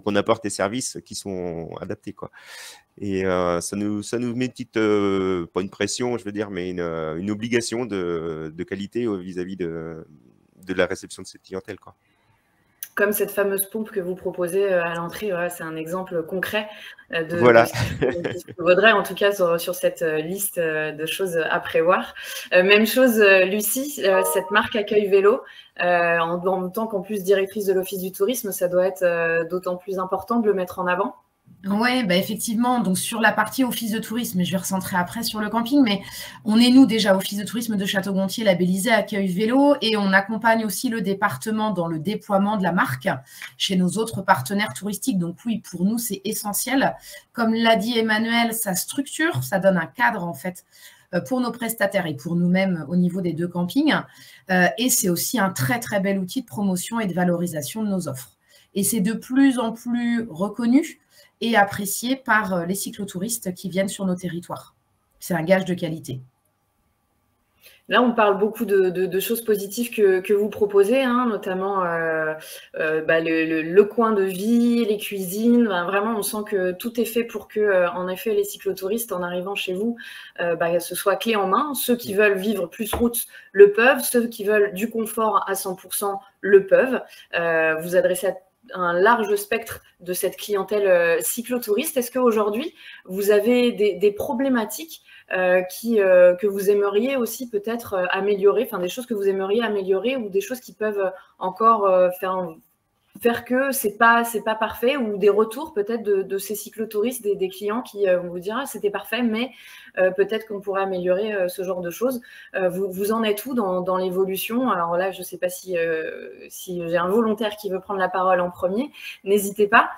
qu'on apporte des services qui sont adaptés, quoi. Et ça nous met une petite, pas une pression, je veux dire, mais une obligation de qualité vis-à-vis de la réception de cette clientèle, quoi. Comme cette fameuse pompe que vous proposez à l'entrée, voilà, c'est un exemple concret de ce qui vaudrait, en tout cas, sur cette liste de choses à prévoir. Même chose, Lucie, cette marque Accueil Vélo, en tant qu'en plus directrice de l'Office du tourisme, ça doit être d'autant plus important de le mettre en avant. Oui, effectivement, donc sur la partie office de tourisme, je vais recentrer après sur le camping, mais on est nous déjà office de tourisme de Château-Gontier labellisé Accueil Vélo et on accompagne aussi le département dans le déploiement de la marque chez nos autres partenaires touristiques. Donc oui, pour nous, c'est essentiel. Comme l'a dit Emmanuel, ça structure, ça donne un cadre en fait pour nos prestataires et pour nous-mêmes au niveau des deux campings. Et c'est aussi un très, très bel outil de promotion et de valorisation de nos offres. Et c'est de plus en plus reconnu et apprécié par les cyclotouristes qui viennent sur nos territoires. C'est un gage de qualité. Là, on parle beaucoup de choses positives que vous proposez, hein, notamment le coin de vie, les cuisines. Vraiment, on sent que tout est fait pour que, en effet, les cyclotouristes, en arrivant chez vous, ce soit clé en main. Ceux qui veulent vivre plus route le peuvent. Ceux qui veulent du confort à 100% le peuvent. Vous adressez à un large spectre de cette clientèle cyclotouriste. Est-ce qu'aujourd'hui, vous avez des problématiques que vous aimeriez aussi peut-être améliorer, enfin des choses que vous aimeriez améliorer ou des choses qui peuvent encore faire que c'est pas parfait, ou des retours peut-être de ces cyclotouristes, des clients qui vont vous dire c'était parfait, mais peut-être qu'on pourrait améliorer ce genre de choses. Vous en êtes où dans l'évolution? Alors là, je ne sais pas si j'ai un volontaire qui veut prendre la parole en premier, n'hésitez pas,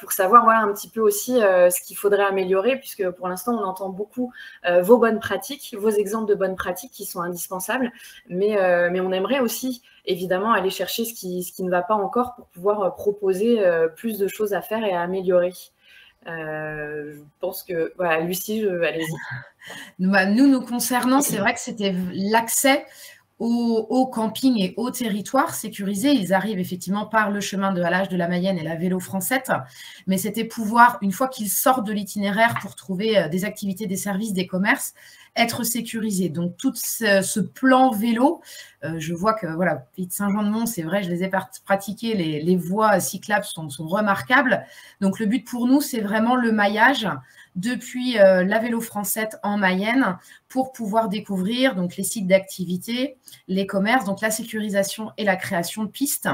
pour savoir un petit peu aussi ce qu'il faudrait améliorer, puisque pour l'instant, on entend beaucoup vos bonnes pratiques, vos exemples de bonnes pratiques qui sont indispensables, mais on aimerait aussi évidemment aller chercher ce qui ne va pas encore pour pouvoir proposer plus de choses à faire et à améliorer. Je pense que, voilà, Lucie, allez-y. Nous concernant, c'est vrai que c'était l'accès au camping et au territoire sécurisé. Ils arrivent effectivement par le chemin de halage de la Mayenne et la Vélo Francette, mais c'était pouvoir, une fois qu'ils sortent de l'itinéraire pour trouver des activités, des services, des commerces, être sécurisés. Donc tout ce plan vélo, je vois que voilà, Pays de Saint-Jean-de-Mont, c'est vrai, je les ai pratiqués, les voies cyclables sont remarquables. Donc le but pour nous, c'est vraiment le maillage depuis la Vélo Francette en Mayenne pour pouvoir découvrir donc les sites d'activité, les commerces, donc la sécurisation et la création de pistes,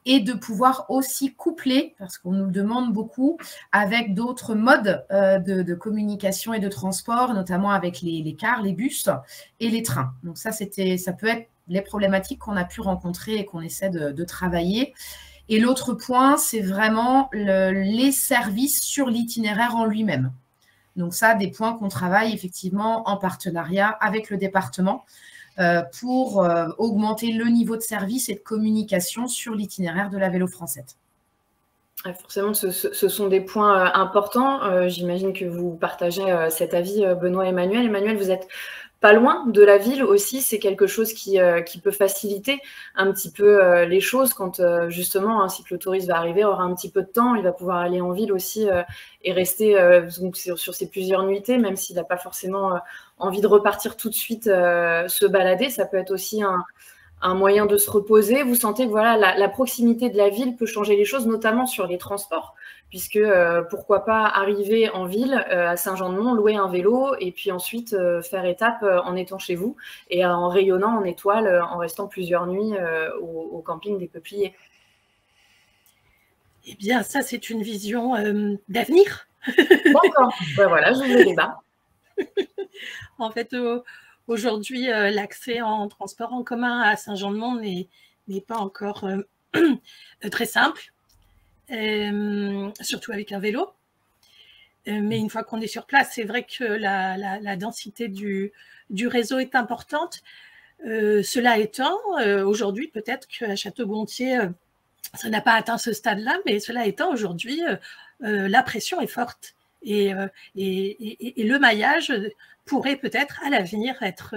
et de pouvoir aussi coupler, parce qu'on nous le demande beaucoup, avec d'autres modes de communication et de transport, notamment avec les cars, les bus et les trains. Donc ça peut être les problématiques qu'on a pu rencontrer et qu'on essaie de travailler. Et l'autre point, c'est vraiment les services sur l'itinéraire en lui-même. Donc ça, des points qu'on travaille effectivement en partenariat avec le département pour augmenter le niveau de service et de communication sur l'itinéraire de la Vélo Française. Forcément, ce sont des points importants. J'imagine que vous partagez cet avis, Benoît et Emmanuel. Emmanuel, vous êtes pas loin de la ville aussi. C'est quelque chose qui peut faciliter un petit peu les choses quand justement un cyclotouriste va arriver, aura un petit peu de temps. Il va pouvoir aller en ville aussi et rester donc sur ces plusieurs nuitées, même s'il n'a pas forcément envie de repartir tout de suite se balader. Ça peut être aussi un moyen de se reposer. Vous sentez que voilà, la proximité de la ville peut changer les choses, notamment sur les transports, puisque pourquoi pas arriver en ville, à Saint-Jean-de-Mont, louer un vélo et puis ensuite faire étape en étant chez vous et en rayonnant en étoile, en restant plusieurs nuits au camping des Peupliers. Eh bien, ça, c'est une vision d'avenir. D'accord, ben voilà, j'ouvre le débat. En fait, aujourd'hui, l'accès en transport en commun à Saint-Jean-de-Mont n'est pas encore très simple, surtout avec un vélo. Mais une fois qu'on est sur place, c'est vrai que la densité du réseau est importante. Cela étant, aujourd'hui, peut-être qu'à Château-Gontier, ça n'a pas atteint ce stade-là, mais cela étant, aujourd'hui, la pression est forte. Et le maillage pourrait peut-être à l'avenir être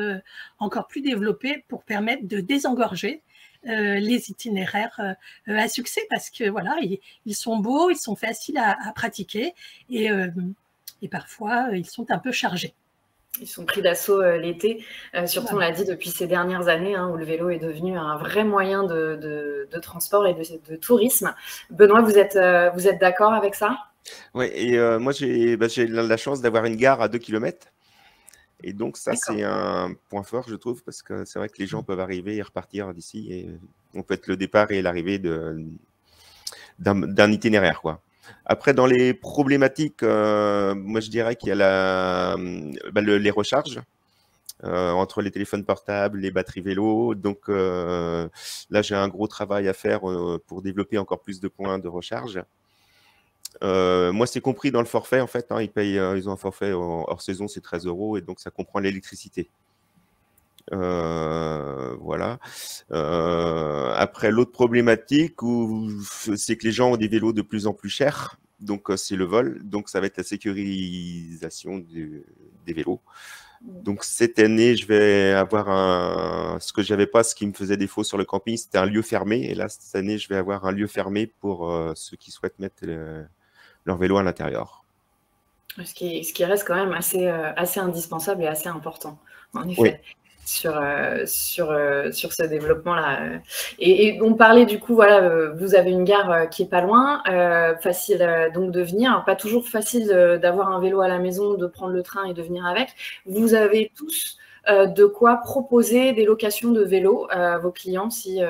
encore plus développé pour permettre de désengorger les itinéraires à succès, parce que voilà, ils sont beaux, ils sont faciles à pratiquer et parfois ils sont un peu chargés. Ils sont pris d'assaut l'été, surtout on l'a dit depuis ces dernières années, où le vélo est devenu un vrai moyen de transport et de tourisme. Benoît, vous êtes d'accord avec ça? Oui, et moi j'ai la chance d'avoir une gare à 2 km. Et donc ça, c'est un point fort, je trouve, parce que c'est vrai que les gens peuvent arriver et repartir d'ici. Et on peut être le départ et l'arrivée d'un itinéraire, quoi. Après, dans les problématiques, moi je dirais qu'il y a les recharges entre les téléphones portables, les batteries vélo. Donc là, j'ai un gros travail à faire pour développer encore plus de points de recharge. Moi, c'est compris dans le forfait, en fait. Ils ont un forfait hors saison, c'est 13 €, et donc ça comprend l'électricité. Voilà. Après, l'autre problématique, c'est que les gens ont des vélos de plus en plus chers. Donc, c'est le vol. Donc, ça va être la sécurisation des vélos. Donc, cette année, je vais avoir ce que je n'avais pas, ce qui me faisait défaut sur le camping, c'était un lieu fermé. Et là, cette année, je vais avoir un lieu fermé pour ceux qui souhaitent mettre leur vélo à l'intérieur. Ce qui reste quand même assez indispensable et assez important, en effet. Oui. Sur ce développement-là. Et on parlait du coup, voilà, vous avez une gare qui est pas loin, facile donc de venir, pas toujours facile d'avoir un vélo à la maison, de prendre le train et de venir avec. Vous avez tous de quoi proposer des locations de vélos à vos clients si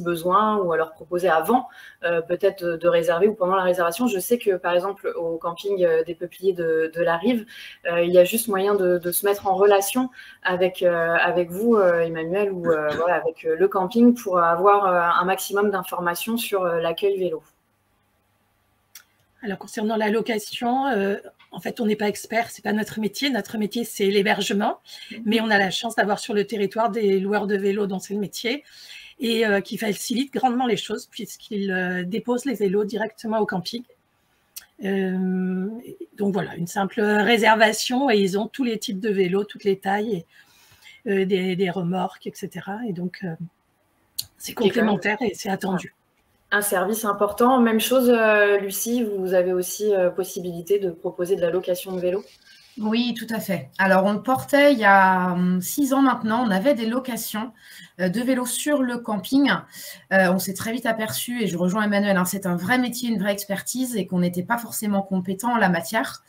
besoin, ou alors proposer avant peut-être de réserver ou pendant la réservation. Je sais que par exemple au camping des Peupliers de la Rive, il y a juste moyen de se mettre en relation avec vous, Emmanuel, ou voilà, avec le camping pour avoir un maximum d'informations sur l'accueil vélo. Alors concernant la location, en fait, on n'est pas expert, c'est pas notre métier. Notre métier, c'est l'hébergement, mais on a la chance d'avoir sur le territoire des loueurs de vélos dont c'est le métier et qui facilitent grandement les choses puisqu'ils déposent les vélos directement au camping. Donc voilà, une simple réservation et ils ont tous les types de vélos, toutes les tailles, et, des remorques, etc. Et donc, c'est complémentaire et c'est attendu. Un service important. Même chose, Lucie, vous avez aussi possibilité de proposer de la location de vélo? Oui, tout à fait. Alors, on le portait il y a 6 ans maintenant. On avait des locations de vélos sur le camping. On s'est très vite aperçu, et je rejoins Emmanuel, c'est un vrai métier, une vraie expertise, et qu'on n'était pas forcément compétent en la matière.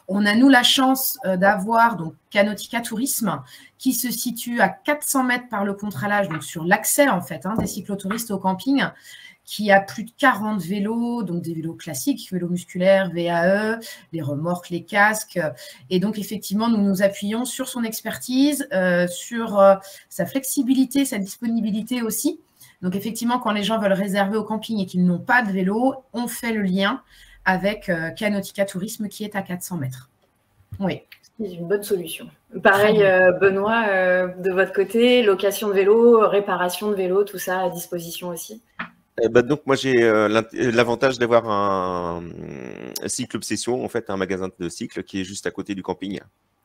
On a, nous, la chance d'avoir donc Canautica Tourisme, qui se situe à 400 mètres par le contre-allage, donc sur l'accès, en fait, des cyclotouristes au camping, qui a plus de 40 vélos, donc des vélos classiques, vélos musculaires, VAE, les remorques, les casques. Et donc, effectivement, nous nous appuyons sur son expertise, sur sa flexibilité, sa disponibilité aussi. Donc, effectivement, quand les gens veulent réserver au camping et qu'ils n'ont pas de vélo, on fait le lien avec Canautica Tourisme qui est à 400 mètres. Oui. C'est une bonne solution. Pareil, Benoît, de votre côté, location de vélo, réparation de vélo, tout ça à disposition aussi? Donc moi j'ai l'avantage d'avoir un cycle obsession, en fait un magasin de cycles qui est juste à côté du camping,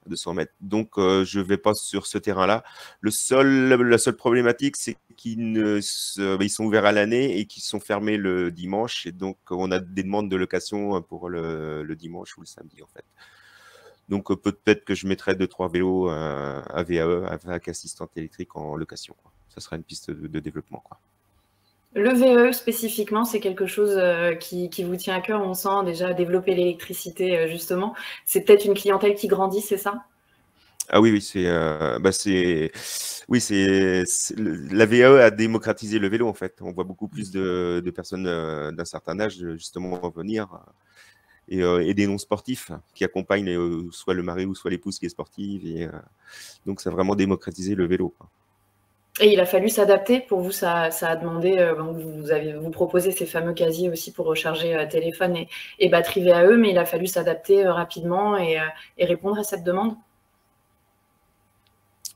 200 mètres. Donc je vais pas sur ce terrain-là. La seule problématique, c'est qu'ils sont ouverts à l'année et qu'ils sont fermés le dimanche. Et donc on a des demandes de location pour le dimanche ou le samedi en fait. Donc peut-être que je mettrai 2-3 vélos à VAE, avec assistante électrique en location, quoi. Ça sera une piste de développement, quoi. Le VE spécifiquement, c'est quelque chose qui vous tient à cœur, on sent déjà développer l'électricité justement. C'est peut-être une clientèle qui grandit, c'est ça? Ah oui, oui, la VAE a démocratisé le vélo en fait. On voit beaucoup plus de personnes d'un certain âge justement venir et des non-sportifs qui accompagnent soit le mari ou soit l'épouse qui est sportive. Donc ça a vraiment démocratisé le vélo, quoi. Et il a fallu s'adapter. Pour vous, ça a demandé, vous proposez ces fameux casiers aussi pour recharger téléphone et batterie VAE, mais il a fallu s'adapter rapidement et répondre à cette demande?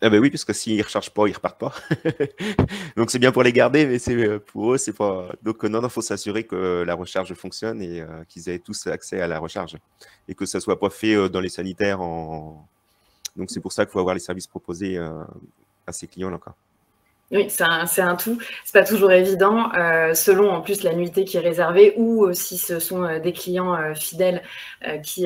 Ah ben oui, parce que s'ils ne rechargent pas, ils ne repartent pas. Donc c'est bien pour les garder, mais pour eux, c'est pas. Donc non, il faut s'assurer que la recharge fonctionne et qu'ils aient tous accès à la recharge. Et que ça ne soit pas fait dans les sanitaires. Donc c'est pour ça qu'il faut avoir les services proposés à ces clients-là, quoi. Oui, c'est un tout. C'est pas toujours évident, selon en plus la nuitée qui est réservée ou si ce sont des clients fidèles qui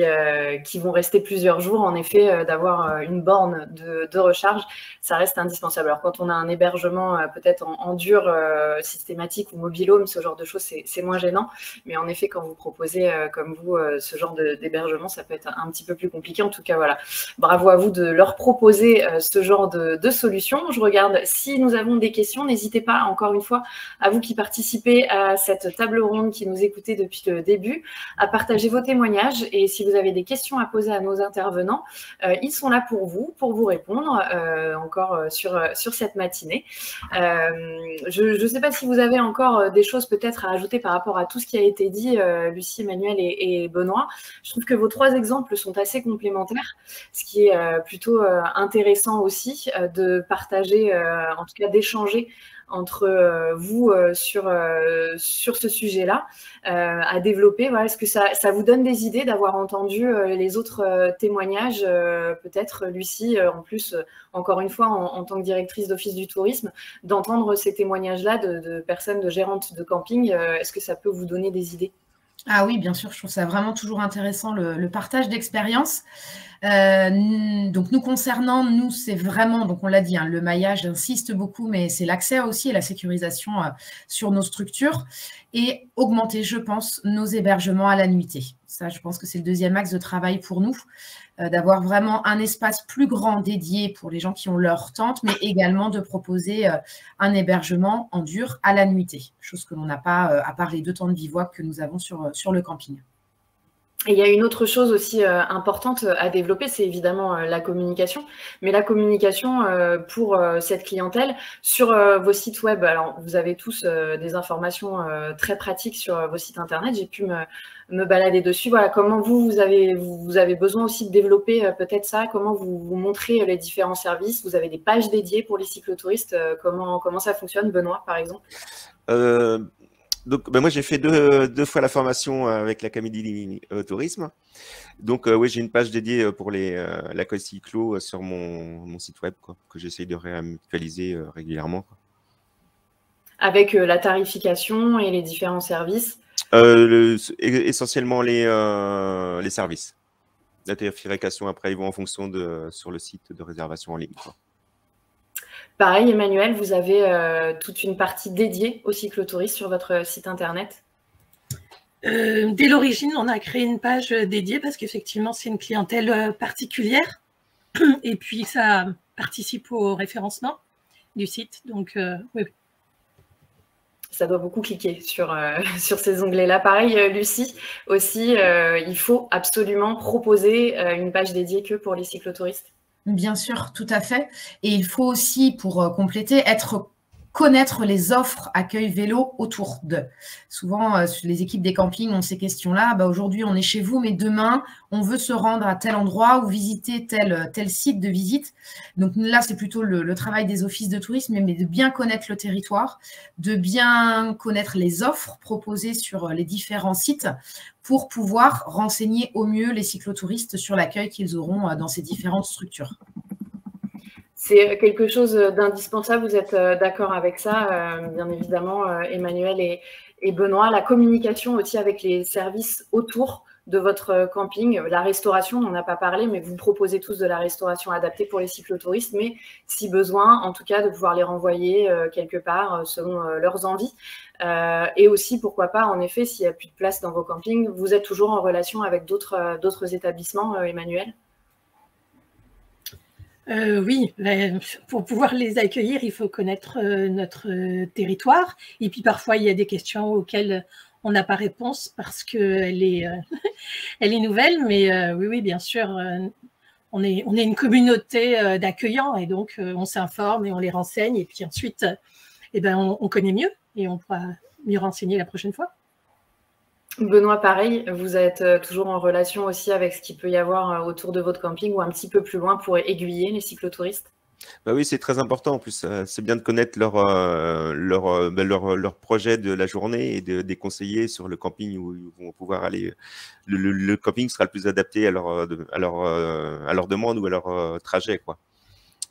vont rester plusieurs jours. En effet, d'avoir une borne de recharge, ça reste indispensable. Alors quand on a un hébergement peut-être en dur, systématique ou mobil-home, ce genre de choses, c'est moins gênant. Mais en effet, quand vous proposez comme vous ce genre d'hébergement, ça peut être un petit peu plus compliqué. En tout cas, voilà, bravo à vous de leur proposer ce genre de solution. Je regarde si nous avons des questions, n'hésitez pas, encore une fois, à vous qui participez à cette table ronde, qui nous écoutez depuis le début, à partager vos témoignages. Et si vous avez des questions à poser à nos intervenants, ils sont là pour vous répondre encore sur cette matinée. Je ne sais pas si vous avez encore des choses peut-être à ajouter par rapport à tout ce qui a été dit, Lucie, Emmanuel et Benoît. Je trouve que vos 3 exemples sont assez complémentaires, ce qui est plutôt intéressant aussi de partager, en tout cas d'échanger entre vous sur ce sujet-là, à développer. Voilà, est-ce que ça vous donne des idées d'avoir entendu les autres témoignages, peut-être Lucie, en plus, encore une fois, en tant que directrice d'office du tourisme, d'entendre ces témoignages-là de personnes, de gérantes de camping, est-ce que ça peut vous donner des idées? Ah oui, bien sûr, je trouve ça vraiment toujours intéressant, le partage d'expérience. Donc nous concernant, nous c'est vraiment, donc on l'a dit, hein, le maillage, j'insiste beaucoup, mais c'est l'accès aussi et la sécurisation sur nos structures et augmenter, je pense, nos hébergements à la nuitée. Ça, je pense que c'est le deuxième axe de travail pour nous, d'avoir vraiment un espace plus grand dédié pour les gens qui ont leur tente, mais également de proposer un hébergement en dur à la nuitée, chose que l'on n'a pas à part les 2 temps de bivouac que nous avons sur le camping. Et il y a une autre chose aussi importante à développer, c'est évidemment la communication. Mais la communication pour cette clientèle sur vos sites web. Alors, vous avez tous des informations très pratiques sur vos sites internet. J'ai pu me balader dessus. Voilà, comment vous avez besoin aussi de développer peut-être ça. Comment vous montrez les différents services. Vous avez des pages dédiées pour les cyclotouristes. Comment ça fonctionne, Benoît, par exemple? Donc, moi, j'ai fait deux fois la formation avec la Camille Tourisme. Donc, oui, j'ai une page dédiée pour l'accueil cyclo sur mon site web, quoi, que j'essaye de réactualiser régulièrement, quoi. Avec la tarification et les différents services? Essentiellement les services. La tarification, après, ils vont en fonction sur le site de réservation en ligne, quoi. Pareil, Emmanuel, vous avez toute une partie dédiée au cyclotourisme sur votre site internet? Dès l'origine, on a créé une page dédiée parce qu'effectivement, c'est une clientèle particulière. Et puis, ça participe au référencement du site. Donc, oui. Ça doit beaucoup cliquer sur ces onglets-là. Pareil, Lucie, aussi, il faut absolument proposer une page dédiée que pour les cyclotouristes. Bien sûr, tout à fait. Et il faut aussi, pour compléter, être connaître les offres accueil vélo autour d'eux. Souvent, les équipes des campings ont ces questions-là. Bah, aujourd'hui, on est chez vous, mais demain, on veut se rendre à tel endroit ou visiter tel site de visite. Donc là, c'est plutôt le travail des offices de tourisme, mais de bien connaître le territoire, de bien connaître les offres proposées sur les différents sites pour pouvoir renseigner au mieux les cyclotouristes sur l'accueil qu'ils auront dans ces différentes structures. C'est quelque chose d'indispensable, vous êtes d'accord avec ça, bien évidemment, Emmanuel et Benoît. La communication aussi avec les services autour de votre camping, la restauration, on n'en a pas parlé, mais vous proposez tous de la restauration adaptée pour les cyclotouristes, mais si besoin, en tout cas, de pouvoir les renvoyer quelque part selon leurs envies. Et aussi, pourquoi pas, en effet, s'il n'y a plus de place dans vos campings, vous êtes toujours en relation avec d'autres établissements, Emmanuel ? Oui, pour pouvoir les accueillir, il faut connaître notre territoire. Et puis parfois, il y a des questions auxquelles on n'a pas réponse parce qu'elle est, elle est nouvelle. Mais oui, bien sûr, on est une communauté d'accueillants et donc on s'informe et on les renseigne. Et puis ensuite, on connaît mieux et on pourra mieux renseigner la prochaine fois. Benoît, pareil, vous êtes toujours en relation aussi avec ce qu'il peut y avoir autour de votre camping ou un petit peu plus loin pour aiguiller les cyclotouristes? Bah oui, c'est très important. En plus, c'est bien de connaître leur projet de la journée et des conseiller sur le camping où ils vont pouvoir aller. Le camping sera le plus adapté à leur demande ou à leur trajet, quoi.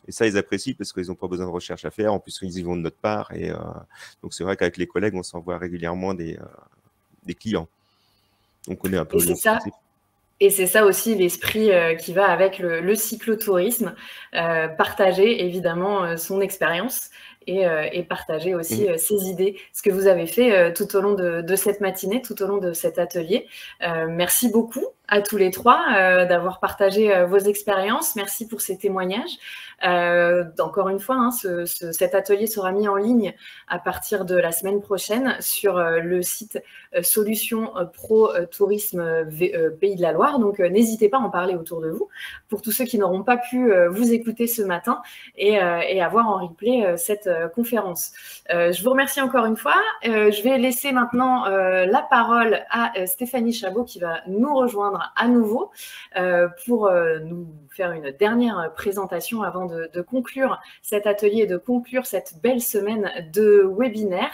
Et ça, ils apprécient parce qu'ils n'ont pas besoin de recherche à faire. En plus, ils y vont de notre part. Et donc, c'est vrai qu'avec les collègues, on s'envoie régulièrement des clients. On connaît un peu le principe. Et c'est ça aussi l'esprit qui va avec le cyclotourisme, partager évidemment son expérience et partager aussi ses idées, ce que vous avez fait tout au long de cette matinée, tout au long de cet atelier. Merci beaucoup à tous les trois d'avoir partagé vos expériences. Merci pour ces témoignages. Encore une fois, cet atelier sera mis en ligne à partir de la semaine prochaine sur le site Solutions Pro Tourisme Pays de la Loire. Donc, n'hésitez pas à en parler autour de vous pour tous ceux qui n'auront pas pu vous écouter ce matin et avoir en replay cette conférence. Je vous remercie encore une fois. Je vais laisser maintenant la parole à Stéphanie Chabot qui va nous rejoindre à nouveau pour nous faire une dernière présentation avant de conclure cet atelier et de conclure cette belle semaine de webinaire.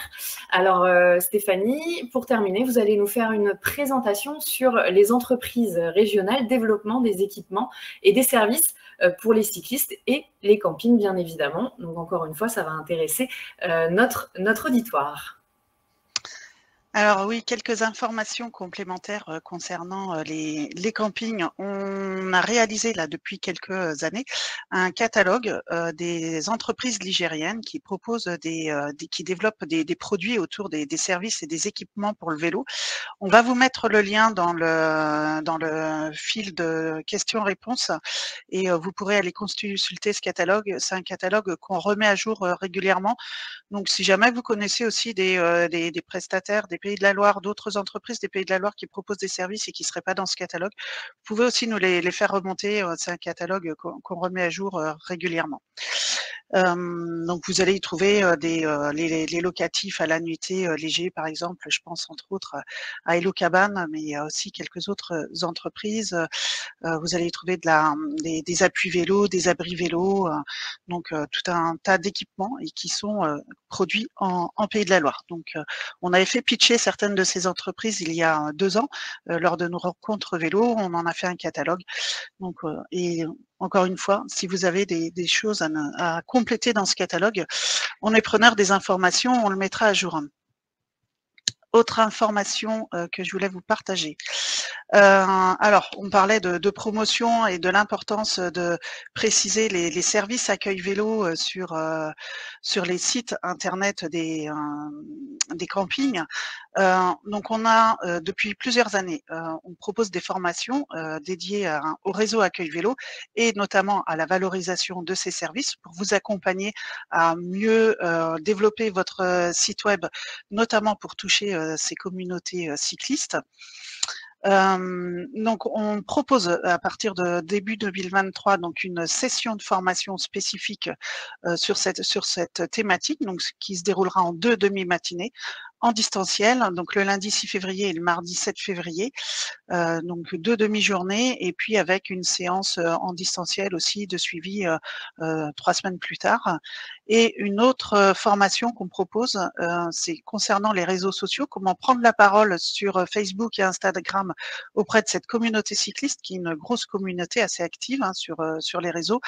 Alors Stéphanie, pour terminer, vous allez nous faire une présentation sur les entreprises régionales, développement des équipements et des services pour les cyclistes et les campings, bien évidemment. Donc, encore une fois, ça va intéresser notre auditoire. Alors oui, quelques informations complémentaires concernant les campings. On a réalisé là depuis quelques années un catalogue des entreprises ligériennes qui proposent qui développent des produits autour des services et des équipements pour le vélo. On va vous mettre le lien dans le fil de questions-réponses et vous pourrez aller consulter ce catalogue. C'est un catalogue qu'on remet à jour régulièrement. Donc, si jamais vous connaissez aussi des prestataires des Pays de la Loire, d'autres entreprises des Pays de la Loire qui proposent des services et qui ne seraient pas dans ce catalogue, vous pouvez aussi nous les faire remonter. C'est un catalogue qu'on remet à jour régulièrement. Donc, vous allez y trouver les locatifs à l'annuité légers, par exemple. Je pense entre autres à Hello Cabane, mais il y a aussi quelques autres entreprises. Vous allez y trouver des appuis vélos, des abris vélos, donc tout un tas d'équipements et qui sont produits en Pays de la Loire. Donc, on avait fait pitcher certaines de ces entreprises il y a 2 ans lors de nos rencontres vélo. On en a fait un catalogue. Donc, et encore une fois, si vous avez des choses à compléter dans ce catalogue, on est preneur des informations, on le mettra à jour. Autre information que je voulais vous partager. Alors, on parlait de promotion et de l'importance de préciser les services accueil vélo sur les sites internet des campings. Donc, on a depuis plusieurs années, on propose des formations dédiées au réseau accueil vélo et notamment à la valorisation de ces services pour vous accompagner à mieux développer votre site web, notamment pour toucher ces communautés cyclistes. Donc, on propose à partir de début 2023 donc une session de formation spécifique sur cette thématique, donc qui se déroulera en 2 demi-matinées en distanciel, donc le lundi 6 février et le mardi 7 février, donc 2 demi-journées, et puis avec une séance en distanciel aussi de suivi 3 semaines plus tard. Et une autre formation qu'on propose, c'est concernant les réseaux sociaux, comment prendre la parole sur Facebook et Instagram auprès de cette communauté cycliste, qui est une grosse communauté assez active hein, sur les réseaux.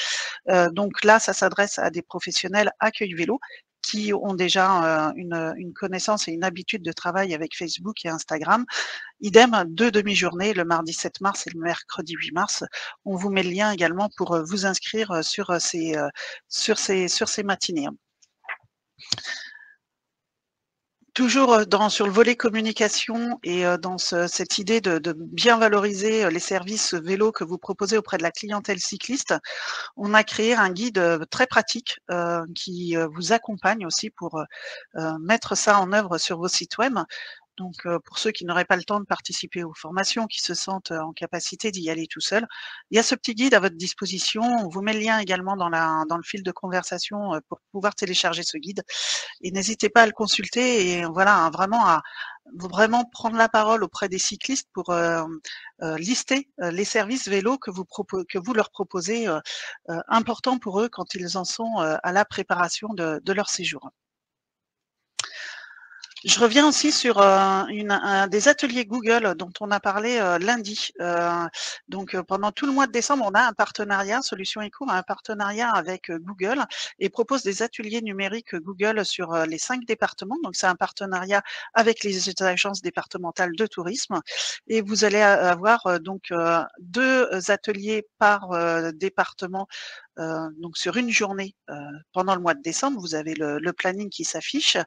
Donc là, ça s'adresse à des professionnels accueil vélo qui ont déjà une connaissance et une habitude de travail avec Facebook et Instagram. Idem, 2 demi-journées, le mardi 7 mars et le mercredi 8 mars. On vous met le lien également pour vous inscrire sur ces matinées. Toujours sur le volet communication et dans cette idée de bien valoriser les services vélo que vous proposez auprès de la clientèle cycliste, on a créé un guide très pratique qui vous accompagne aussi pour mettre ça en œuvre sur vos sites web. Donc, pour ceux qui n'auraient pas le temps de participer aux formations, qui se sentent en capacité d'y aller tout seul, il y a ce petit guide à votre disposition. On vous met le lien également dans le fil de conversation pour pouvoir télécharger ce guide. Et n'hésitez pas à le consulter et voilà, vraiment prendre la parole auprès des cyclistes pour lister les services vélo que vous leur proposez, importants pour eux quand ils en sont à la préparation de leur séjour. Je reviens aussi sur des ateliers Google dont on a parlé lundi. Donc, pendant tout le mois de décembre, on a un partenariat, Solutions Eco a un partenariat avec Google et propose des ateliers numériques Google sur les 5 départements. Donc, c'est un partenariat avec les agences départementales de tourisme. Et vous allez avoir donc 2 ateliers par département. Donc, sur une journée pendant le mois de décembre, vous avez le planning qui s'affiche.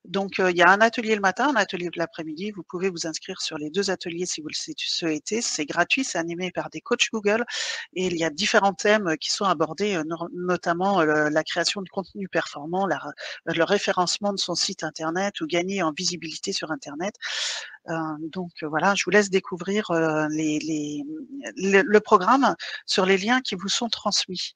Donc, il y a un atelier le matin, un atelier de l'après-midi. Vous pouvez vous inscrire sur les 2 ateliers si vous le souhaitez. C'est gratuit, c'est animé par des coachs Google et il y a différents thèmes qui sont abordés, notamment la création de contenu performant, le référencement de son site internet ou gagner en visibilité sur internet. Donc voilà, je vous laisse découvrir le programme sur les liens qui vous sont transmis.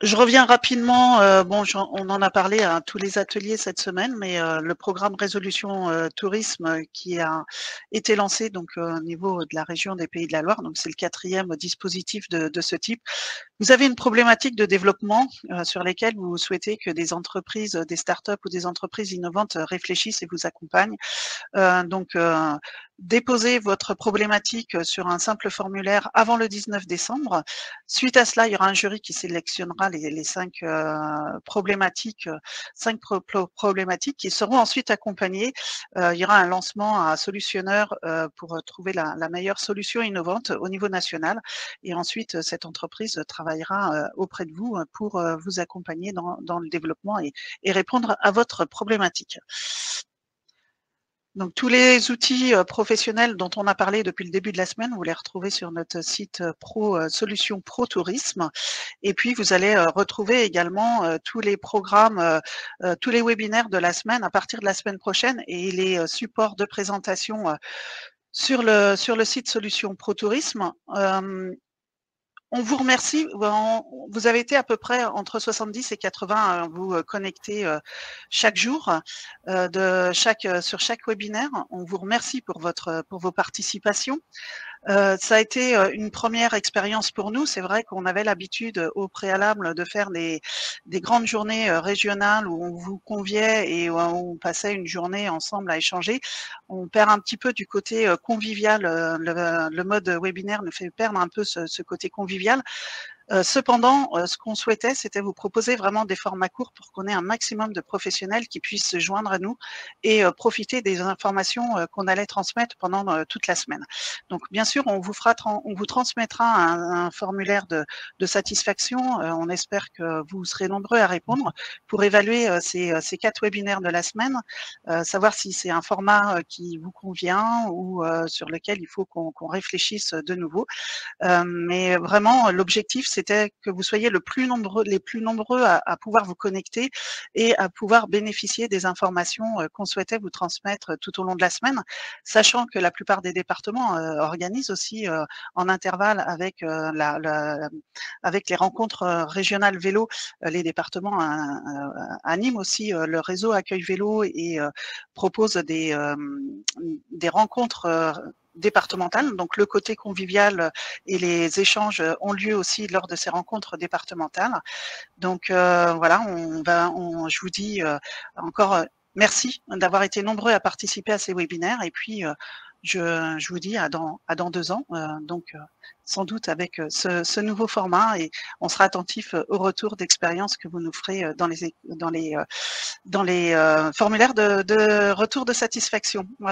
Je reviens rapidement, on en a parlé à tous les ateliers cette semaine, mais le programme Résolution Tourisme qui a été lancé donc au niveau de la région des Pays de la Loire, donc c'est le 4e dispositif de ce type. Vous avez une problématique de développement sur lesquelles vous souhaitez que des entreprises, des startups ou des entreprises innovantes réfléchissent et vous accompagnent. Déposez votre problématique sur un simple formulaire avant le 19 décembre. Suite à cela, il y aura un jury qui sélectionnera les 5 problématiques, qui seront ensuite accompagnées. Il y aura un lancement à solutionneur pour trouver la meilleure solution innovante au niveau national. Et ensuite, cette entreprise travaillera auprès de vous pour vous accompagner dans le développement et répondre à votre problématique. Donc, tous les outils professionnels dont on a parlé depuis le début de la semaine, vous les retrouvez sur notre site Solutions Pro Tourisme. Et puis, vous allez retrouver également tous les programmes, tous les webinaires de la semaine à partir de la semaine prochaine et les supports de présentation sur le site Solutions Pro Tourisme. On vous remercie. Vous avez été à peu près entre 70 et 80 à vous connecter chaque jour sur chaque webinaire. On vous remercie pour vos participations. Ça a été une première expérience pour nous. C'est vrai qu'on avait l'habitude au préalable de faire des grandes journées régionales où on vous conviait et où on passait une journée ensemble à échanger. On perd un petit peu du côté convivial. Le mode webinaire nous fait perdre un peu ce côté convivial. Cependant, ce qu'on souhaitait, c'était vous proposer vraiment des formats courts pour qu'on ait un maximum de professionnels qui puissent se joindre à nous et profiter des informations qu'on allait transmettre pendant toute la semaine. Donc, bien sûr, on vous transmettra un formulaire de satisfaction. On espère que vous serez nombreux à répondre pour évaluer ces 4 webinaires de la semaine, savoir si c'est un format qui vous convient ou sur lequel il faut qu'on réfléchisse de nouveau. Mais vraiment, l'objectif, c'est c'était que vous soyez les plus nombreux à pouvoir vous connecter et à pouvoir bénéficier des informations qu'on souhaitait vous transmettre tout au long de la semaine, sachant que la plupart des départements organisent aussi en intervalle avec avec les rencontres régionales vélo, les départements animent aussi le réseau accueil vélo et proposent des rencontres départementales. Donc le côté convivial et les échanges ont lieu aussi lors de ces rencontres départementales. Donc voilà, je vous dis encore merci d'avoir été nombreux à participer à ces webinaires, et puis je vous dis à dans 2 ans, donc sans doute avec ce nouveau format, et on sera attentif au retour d'expérience que vous nous ferez dans les formulaires de retour de satisfaction. Voilà.